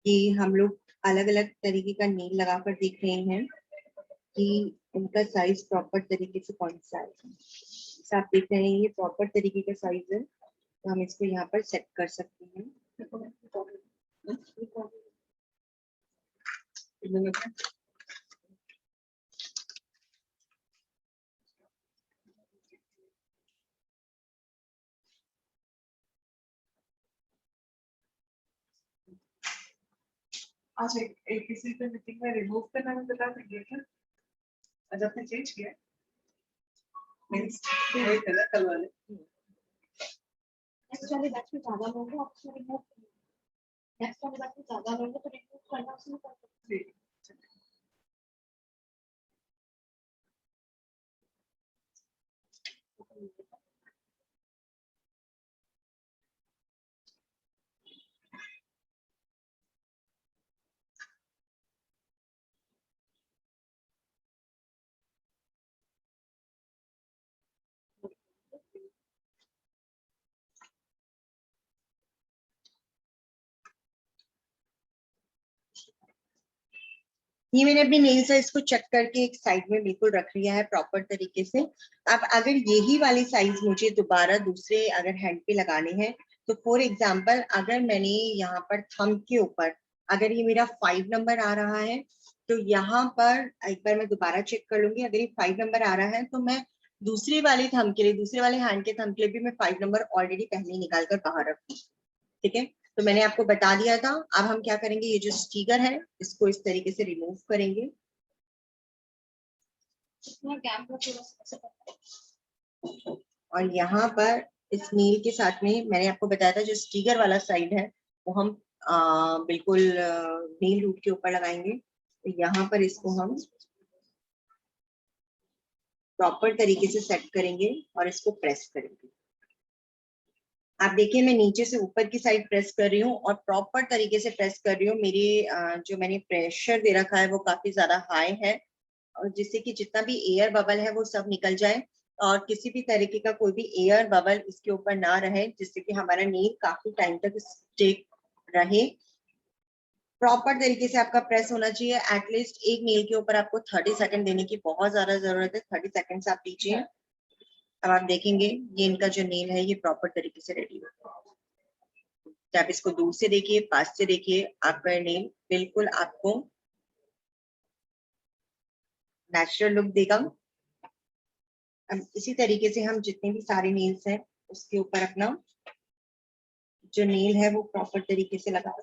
कि हम लोग अलग अलग तरीके का नेल लगाकर देख रहे हैं कि उनका साइज प्रॉपर तरीके से कौन सा है। जैसे आप देख रहे हैं ये प्रॉपर तरीके का साइज है तो हम इसको यहाँ पर सेट कर सकते हैं। आज एक किसी पे मीटिंग में रिमूव करना में बता देंगे क्या? आज आपने चेंज किया मींस वही था ना कल वाले। नेक्स्ट वाले बैच में ज्यादा लोग हैं, आपको रिमूव नेक्स्ट वाले बैच में ज्यादा लोग हैं तो रिमूव करना शुरू कर सकते ठीक। हैं। ये मैंने अपनी नेल साइज को चेक करके एक साइड में बिल्कुल रख लिया है प्रॉपर तरीके से। अब अगर यही वाली साइज मुझे दोबारा दूसरे अगर हैंड पे लगाने हैं तो फॉर एग्जांपल अगर मैंने यहाँ पर थंब के ऊपर अगर ये मेरा 5 नंबर आ रहा है तो यहाँ पर एक बार मैं दोबारा चेक कर लूंगी। अगर ये 5 नंबर आ रहा है तो मैं दूसरे वाले थंब के लिए दूसरे वाले हैंड के थंब के लिए भी मैं 5 नंबर ऑलरेडी पहले ही निकाल कर बाहर रखूँ। ठीक है, तो मैंने आपको बता दिया था। अब हम क्या करेंगे, ये जो स्टिकर है इसको इस तरीके से रिमूव करेंगे और यहाँ पर इस नील के साथ में मैंने आपको बताया था जो स्टिकर वाला साइड है वो हम बिल्कुल नील रूट के ऊपर लगाएंगे। तो यहाँ पर इसको हम प्रॉपर तरीके से सेट करेंगे और इसको प्रेस करेंगे। आप देखिए मैं नीचे से ऊपर की साइड प्रेस कर रही हूँ और प्रॉपर तरीके से प्रेस कर रही हूँ। मेरी जो मैंने प्रेशर दे रखा है वो काफी ज्यादा हाई है और जिससे कि जितना भी एयर बबल है वो सब निकल जाए और किसी भी तरीके का कोई भी एयर बबल इसके ऊपर ना रहे, जिससे कि हमारा नेल काफी टाइम तक स्टिक रहे। प्रॉपर तरीके से आपका प्रेस होना चाहिए। एटलीस्ट एक नेल के ऊपर आपको 30 सेकंड देने की बहुत ज्यादा जरूरत है। 30 सेकंड आप दीजिए। अब आप देखेंगे ये इनका जो नेल है ये प्रॉपर तरीके से रेडी हो। तो आप इसको दूर से देखिए, पास से देखिए, आपका नेल बिल्कुल आपको नेचुरल लुक देगा। अब इसी तरीके से हम जितने भी सारे नेल्स हैं उसके ऊपर अपना जो नेल है वो प्रॉपर तरीके से लगा।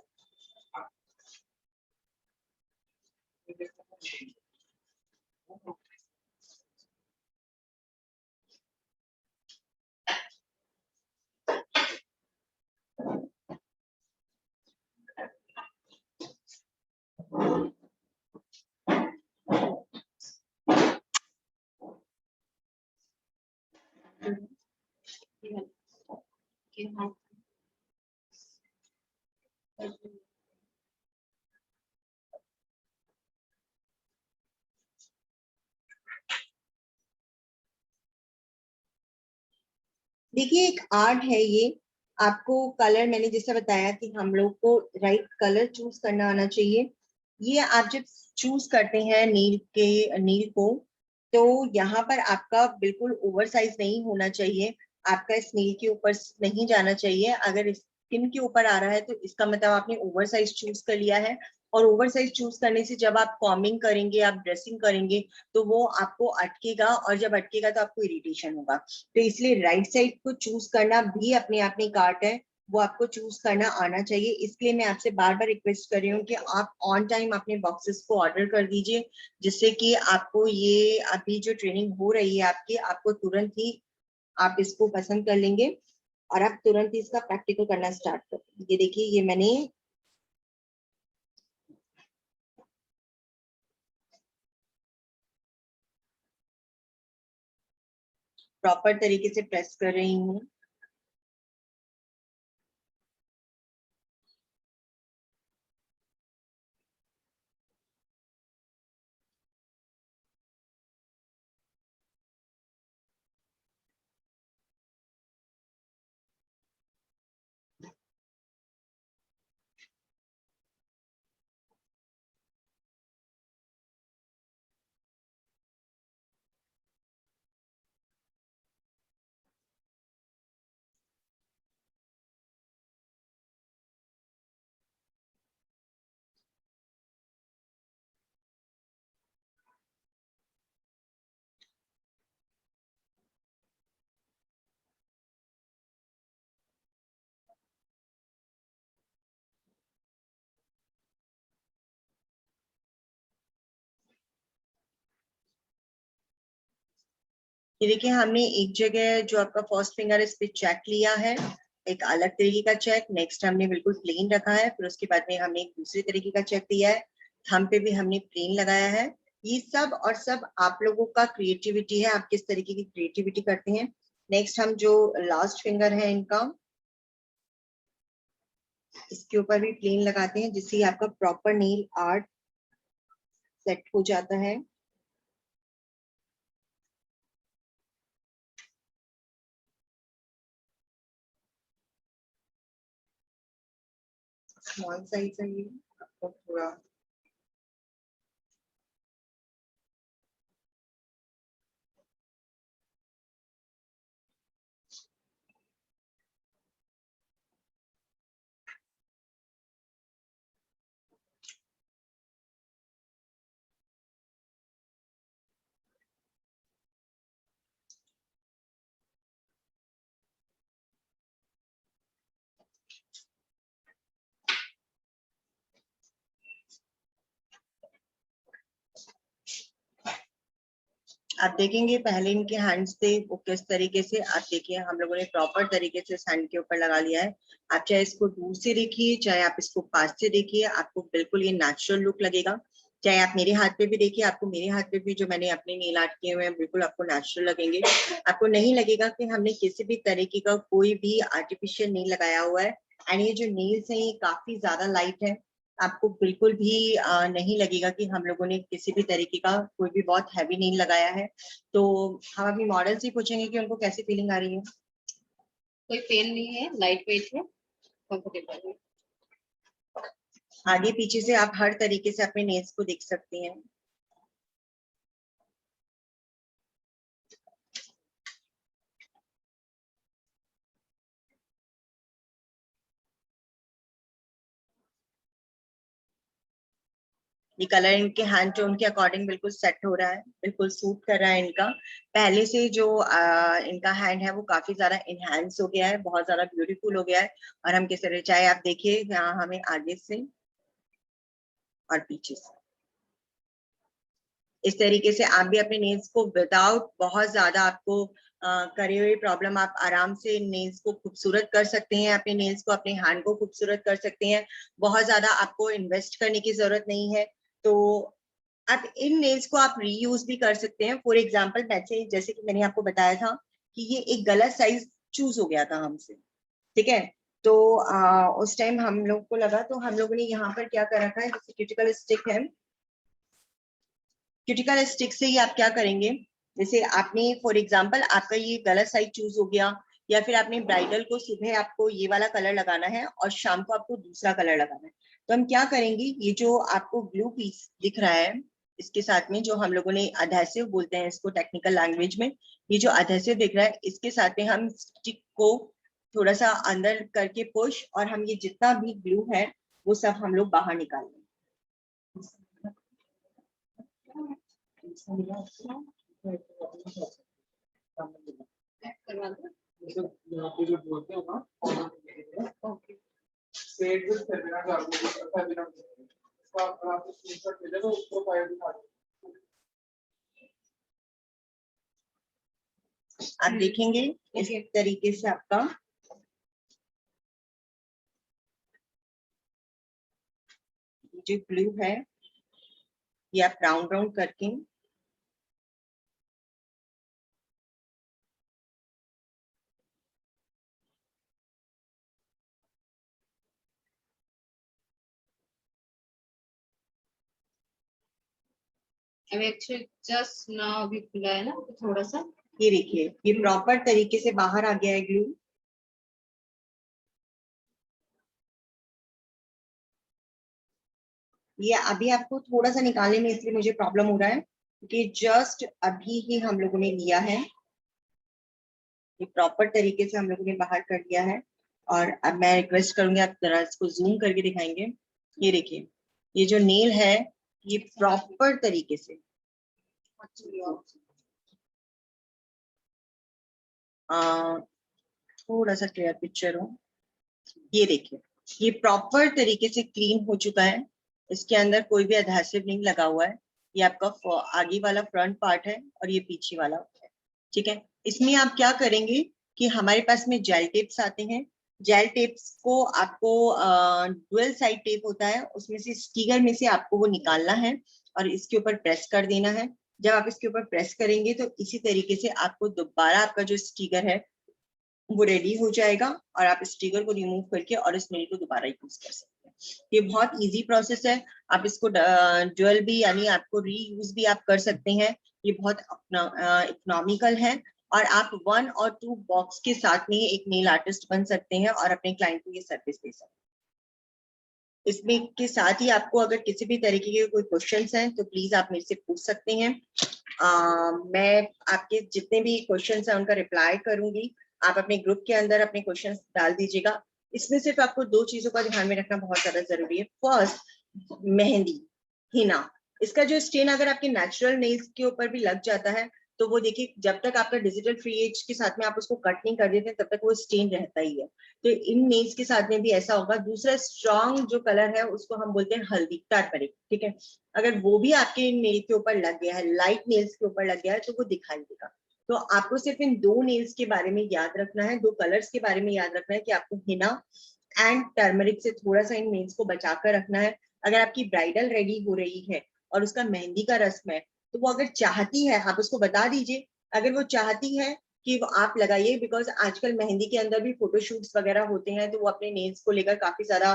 देखिए एक आर्ट है ये। आपको कलर, मैंने जैसा बताया कि हम लोग को राइट कलर चूज करना आना चाहिए। ये आप जब चूज करते हैं नील को, तो यहाँ पर आपका बिल्कुल ओवर साइज नहीं होना चाहिए। आपका इस नील के ऊपर नहीं जाना चाहिए। अगर स्किन के ऊपर आ रहा है तो इसका मतलब आपने ओवर साइज चूज कर लिया है। और ओवर साइज चूज करने से जब आप कॉमिंग करेंगे, आप ड्रेसिंग करेंगे, तो वो आपको अटकेगा, और जब अटकेगा तो आपको इरिटेशन होगा। तो इसलिए राइट साइड को चूज करना भी अपने आप में एक आर्ट है, वो आपको चूज करना आना चाहिए। इसलिए मैं आपसे बार बार रिक्वेस्ट कर रही हूँ कि आप ऑन टाइम अपने बॉक्सेस को ऑर्डर कर दीजिए, जिससे कि आपको ये अभी जो ट्रेनिंग हो रही है आपकी, आपको तुरंत ही आप इसको पसंद कर लेंगे और आप तुरंत ही इसका प्रैक्टिकल करना स्टार्ट कर। ये देखिए, ये मैंने प्रॉपर तरीके से प्रेस कर रही हूँ। ये देखिए, हमने एक जगह जो आपका फर्स्ट फिंगर है इस पे चेक लिया है, एक अलग तरीके का चेक। नेक्स्ट हमने बिल्कुल प्लेन रखा है। फिर उसके बाद में हमने एक दूसरे तरीके का चेक दिया है। थंब पे भी हमने प्लेन लगाया है। ये सब और सब आप लोगों का क्रिएटिविटी है, आप किस तरीके की क्रिएटिविटी करते हैं। नेक्स्ट हम जो लास्ट फिंगर है इनका, इसके ऊपर भी प्लेन लगाते हैं, जिससे आपका प्रॉपर नेल आर्ट सेट हो जाता है। स्मॉल साइज है ये, आपको थोड़ा आप देखेंगे पहले इनके हैंड्स थे वो किस तरीके से, आप देखिए हम लोगों ने प्रॉपर तरीके से हैंड के ऊपर लगा लिया है। आप चाहे इसको दूर से देखिए, चाहे आप इसको पास से देखिए, आपको बिल्कुल ये नेचुरल लुक लगेगा। चाहे आप मेरे हाथ पे भी देखिए, आपको मेरे हाथ पे भी जो मैंने अपने नील आर्ट किए हुए हैं बिल्कुल आपको नेचुरल लगेंगे। आपको नहीं लगेगा कि हमने किसी भी तरीके का कोई भी आर्टिफिशियल नील लगाया हुआ है। एंड ये जो नील्स है ये काफी ज्यादा लाइट है। आपको बिल्कुल भी नहीं लगेगा कि हम लोगों ने किसी भी तरीके का कोई भी बहुत हैवी नेल लगाया है। तो हम अभी मॉडल से पूछेंगे कि उनको कैसी फीलिंग आ रही है। कोई पेन नहीं है, लाइट वेट है, कंफर्टेबल है। आगे पीछे से आप हर तरीके से अपने नेल्स को देख सकती हैं। ये कलर इनके हैंड टोन के अकॉर्डिंग बिल्कुल सेट हो रहा है, बिल्कुल सूट कर रहा है इनका। पहले से जो इनका हैंड है वो काफी ज्यादा इनहैंस हो गया है, बहुत ज्यादा ब्यूटीफुल हो गया है। और हम किस तरह, चाहे आप देखिए यहाँ हमें आगे से और पीछे से, इस तरीके से आप भी अपने नेल्स को विदाउट बहुत ज्यादा आपको करे हुए प्रॉब्लम, आप आराम से नेल्स को खूबसूरत कर सकते हैं, अपने नेल्स को, अपने हैंड को खूबसूरत कर सकते हैं। बहुत ज्यादा आपको इन्वेस्ट करने की जरूरत नहीं है। तो आप इन नेल्स को आप रीयूज भी कर सकते हैं। फॉर एग्जाम्पल जैसे कि मैंने आपको बताया था कि ये एक गलत साइज चूज हो गया था हमसे, ठीक है। तो उस टाइम हम लोग को लगा, तो हम लोगों ने यहाँ पर क्या कर रखा है, जैसे क्यूटिकल स्टिक है, क्यूटिकल स्टिक से ही आप क्या करेंगे, जैसे आपने फॉर एग्जांपल आपका ये गलत साइज चूज हो गया, या फिर आपने ब्राइडल को सुबह आपको ये वाला कलर लगाना है और शाम को आपको दूसरा कलर लगाना है, तो हम क्या करेंगे, ये जो आपको ब्लू पीस दिख रहा है इसके साथ में, जो हम लोगों ने अधेसिव बोलते हैं इसको टेक्निकल लैंग्वेज में, ये जो अधेसिव दिख रहा है इसके साथ में हम स्टिक को थोड़ा सा अंदर करके पुश, और हम ये जितना भी ग्लू है वो सब हम लोग बाहर निकालेंगे। करवा दो। यहाँ पे जो बोलते हैं ना, ओके। सेट विद फेमिना का फेमिना इसका आप स्क्रीनशॉट ले लो, उसको फाइल दिखा दो। आप देखेंगे इस तरीके से आपका जो ब्लू है ये आप राउंड राउंड करके अभी एक्चुअली जस्ट नाउ अभी खुला है ना, तो थोड़ा सा ये देखिए ये प्रॉपर तरीके से बाहर आ गया है ग्लू। ये अभी आपको थोड़ा सा निकालने में इसलिए मुझे प्रॉब्लम हो रहा है क्योंकि जस्ट अभी ही हम लोगों ने लिया है, ये प्रॉपर तरीके से हम लोगों ने बाहर कर लिया है। और अब मैं रिक्वेस्ट करूंगी आप जरा इसको जूम करके दिखाएंगे। ये देखिए ये जो नेल है ये प्रॉपर तरीके से थोड़ा सा क्लियर पिक्चर हो, ये देखिए ये प्रॉपर तरीके से क्लीन हो चुका है, इसके अंदर कोई भी एडहेसिव नहीं लगा हुआ है। ये आपका आगे वाला फ्रंट पार्ट है और ये पीछे वाला है, ठीक है। इसमें आप क्या करेंगे कि हमारे पास में जेल टेप्स आते हैं, जेल टेप्स को आपको डुअल साइड टेप होता है, उसमें से स्टिकर में से आपको वो निकालना है और इसके ऊपर प्रेस कर देना है। जब आप इसके ऊपर प्रेस करेंगे तो इसी तरीके से आपको दोबारा आपका जो स्टिकर है वो रेडी हो जाएगा और आप स्टिकर को रिमूव करके और इस नेल को दोबारा यूज कर सकते हैं। ये बहुत इजी प्रोसेस है, आप इसको डुअल भी यानी आपको रीयूज भी आप कर सकते हैं। ये बहुत इकोनॉमिकल है और आप 1 और 2 बॉक्स के साथ में एक नेल आर्टिस्ट बन सकते हैं और अपने क्लाइंट को ये सर्विस दे सकते हैं। इसमें के साथ ही आपको अगर किसी भी तरीके के कोई क्वेश्चंस हैं तो प्लीज आप मेरे से पूछ सकते हैं। मैं आपके जितने भी क्वेश्चंस हैं उनका रिप्लाई करूंगी। आप अपने ग्रुप के अंदर अपने क्वेश्चंस डाल दीजिएगा। इसमें सिर्फ आपको 2 चीजों का ध्यान में रखना बहुत ज्यादा जरूरी है। फर्स्ट, मेहंदी, हिना, इसका जो स्टेन अगर आपके नेचुरल नेल्स के ऊपर भी लग जाता है तो वो देखिए जब तक आपका डिजिटल फ्री एज के साथ में आप उसको कट नहीं कर देते तब तक वो स्टेन रहता ही है। तो इन नेल्स के साथ में भी ऐसा होगा। दूसरा, स्ट्रॉन्ग जो कलर है उसको हम बोलते हैं हल्दी, टर्मरिक, ठीक है। अगर वो भी आपके नेल के ऊपर लग गया है, लाइट नेल्स के ऊपर लग गया है तो वो दिखाई देगा। तो आपको सिर्फ इन 2 नेल्स के बारे में याद रखना है, 2 कलर्स के बारे में याद रखना है कि आपको हिना एंड टर्मरिक से थोड़ा सा इन नेल्स को बचा कर रखना है। अगर आपकी ब्राइडल रेडी हो रही है और उसका मेहंदी का रस्म है तो वो अगर चाहती है आप उसको बता दीजिए, अगर वो चाहती है कि वो आप लगाइए, बिकॉज आजकल मेहंदी के अंदर भी फोटोशूट्स वगैरह होते हैं तो वो अपने नेल्स को लेकर काफी ज्यादा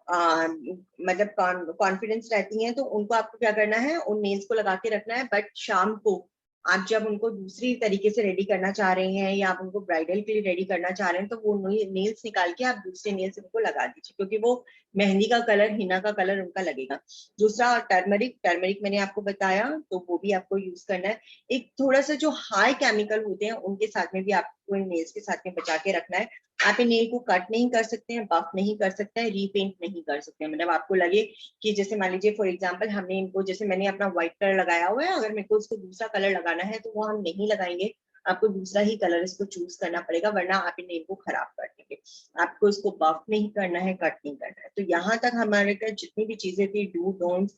मतलब कॉन्फिडेंस रहती हैं, तो उनको आपको क्या करना है, उन नेल्स को लगा के रखना है। बट शाम को आप जब उनको दूसरी तरीके से रेडी करना चाह रहे हैं या आप उनको ब्राइडल के लिए रेडी करना चाह रहे हैं, तो वो नेल्स निकाल के आप दूसरे नेल्स उनको लगा दीजिए, क्योंकि वो मेहंदी का कलर, हिना का कलर उनका लगेगा। दूसरा टर्मरिक, टर्मरिक मैंने आपको बताया, तो वो भी आपको यूज करना है। एक थोड़ा सा जो हाई केमिकल होते हैं उनके साथ में भी आपको नेल्स के साथ में बचा के रखना है। आप इन नेल को कट नहीं कर सकते हैं, बफ नहीं कर सकते हैं, रीपेंट नहीं कर सकते हैं। मतलब आपको लगे कि जैसे मान लीजिए फॉर एग्जांपल हमने इनको, जैसे मैंने अपना व्हाइट कलर लगाया हुआ है, अगर मेरे को इसको दूसरा कलर लगाना है तो वो हम नहीं लगाएंगे, आपको दूसरा ही कलर इसको चूज करना पड़ेगा, वरना आप इन नेल को खराब कर देंगे। आपको इसको बफ नहीं करना है, कट नहीं करना है। तो यहाँ तक हमारे का जितनी भी चीजें थी, डू डोंट्स,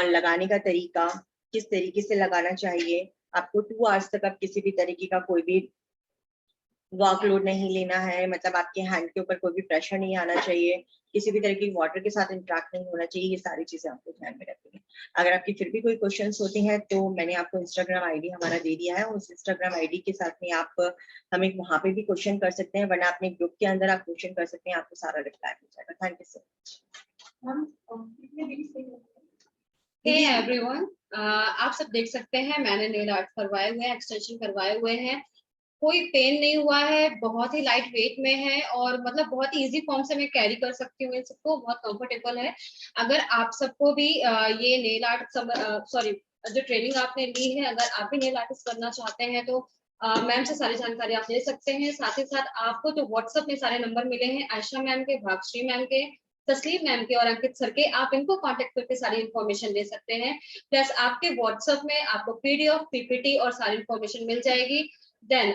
लगाने का तरीका, किस तरीके से लगाना चाहिए, आपको 2 आवर्स तक आप किसी भी तरीके का कोई भी वर्कलोड नहीं लेना है, मतलब आपके हैंड के ऊपर कोई भी प्रेशर नहीं आना चाहिए, किसी भी तरह की वाटर के साथ इंटरेक्ट नहीं होना चाहिए, ये सारी चीजें आपको ध्यान में रखनी है। अगर आपकी फिर भी कोई क्वेश्चंस होते हैं तो मैंने आपको इंस्टाग्राम आईडी हमारा दे दिया है, उस इंस्टाग्राम आईडी के साथ में आप हमें वहां पे भी क्वेश्चन कर सकते हैं, वरना अपने ग्रुप के अंदर आप क्वेश्चन कर सकते हैं, आपको सारा रिप्लाई मिल जाएगा। Thank you so much. Hey everyone, आप सब देख सकते हैं मैंने नेल आर्ट करवाए हुए हैं, एक्सटेंशन करवाए हुए हैं, कोई पेन नहीं हुआ है, बहुत ही लाइट वेट में है और मतलब बहुत ही इजी फॉर्म से मैं कैरी कर सकती हूँ इन सबको, बहुत कंफर्टेबल है। अगर आप सबको भी ये नेल आर्ट सॉरी जो ट्रेनिंग आपने ली है, अगर आप भी नेल आर्टिस्ट करना चाहते हैं तो मैम से सारी जानकारी आप ले सकते हैं। साथ ही साथ आपको जो व्हाट्सएप में सारे नंबर मिले हैं आयशा मैम के, भागश्री मैम के, तस्लीम मैम के और अंकित सर के, आप इनको कांटेक्ट करके सारी इन्फॉर्मेशन ले सकते हैं। प्लस आपके व्हाट्सएप में आपको पीडीएफ, पीपीटी और सारी इन्फॉर्मेशन मिल जाएगी। देन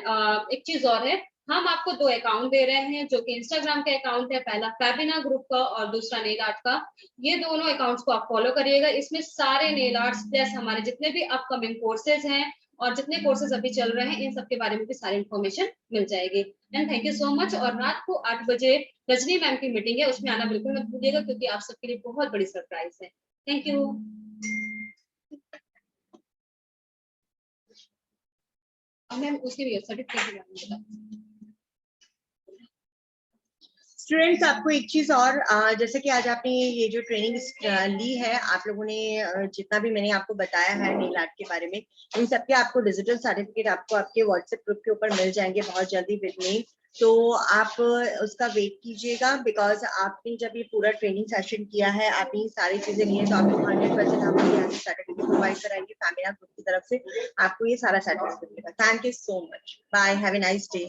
एक चीज और है, हम आपको 2 अकाउंट दे रहे हैं, जो कि इंस्टाग्राम के अकाउंट है, पहला फेबिना ग्रुप का और दूसरा नेल आर्ट का। ये दोनों अकाउंट्स को आप फॉलो करिएगा, इसमें सारे नेल आर्ट्स प्लस हमारे जितने भी अपकमिंग कोर्सेज हैं और जितने कोर्सेज अभी चल रहे हैं इन सब के बारे में भी सारी इन्फॉर्मेशन मिल जाएगी। And thank you so much. और रात को 8 बजे रजनी मैम की मीटिंग है, उसमें आना बिल्कुल मत भूलिएगा, क्योंकि आप सबके लिए बहुत बड़ी सरप्राइज है। Thank you. मैम उसके भी सर्टिफिकेट। स्टूडेंट्स, आपको एक चीज और, जैसे कि आज आपने ये जो ट्रेनिंग ली है, आप लोगों ने जितना भी मैंने आपको बताया है नेल आर्ट के बारे में, इन सबके आपको डिजिटल सर्टिफिकेट आपको आपके व्हाट्सएप ग्रुप के ऊपर मिल जाएंगे बहुत जल्दी विद मेल। तो आप उसका वेट कीजिएगा, बिकॉज आपने जब ये पूरा ट्रेनिंग सेशन किया है, आपने ये सारी चीजें ली है, तो आपको 100% हम सर्टिफिकेट प्रोवाइड कराएंगे फैमिना ग्रुप की तरफ से, आपको ये सारा सर्टिफिकेट मिलेगा। Thank you so much, bye, have a nice day.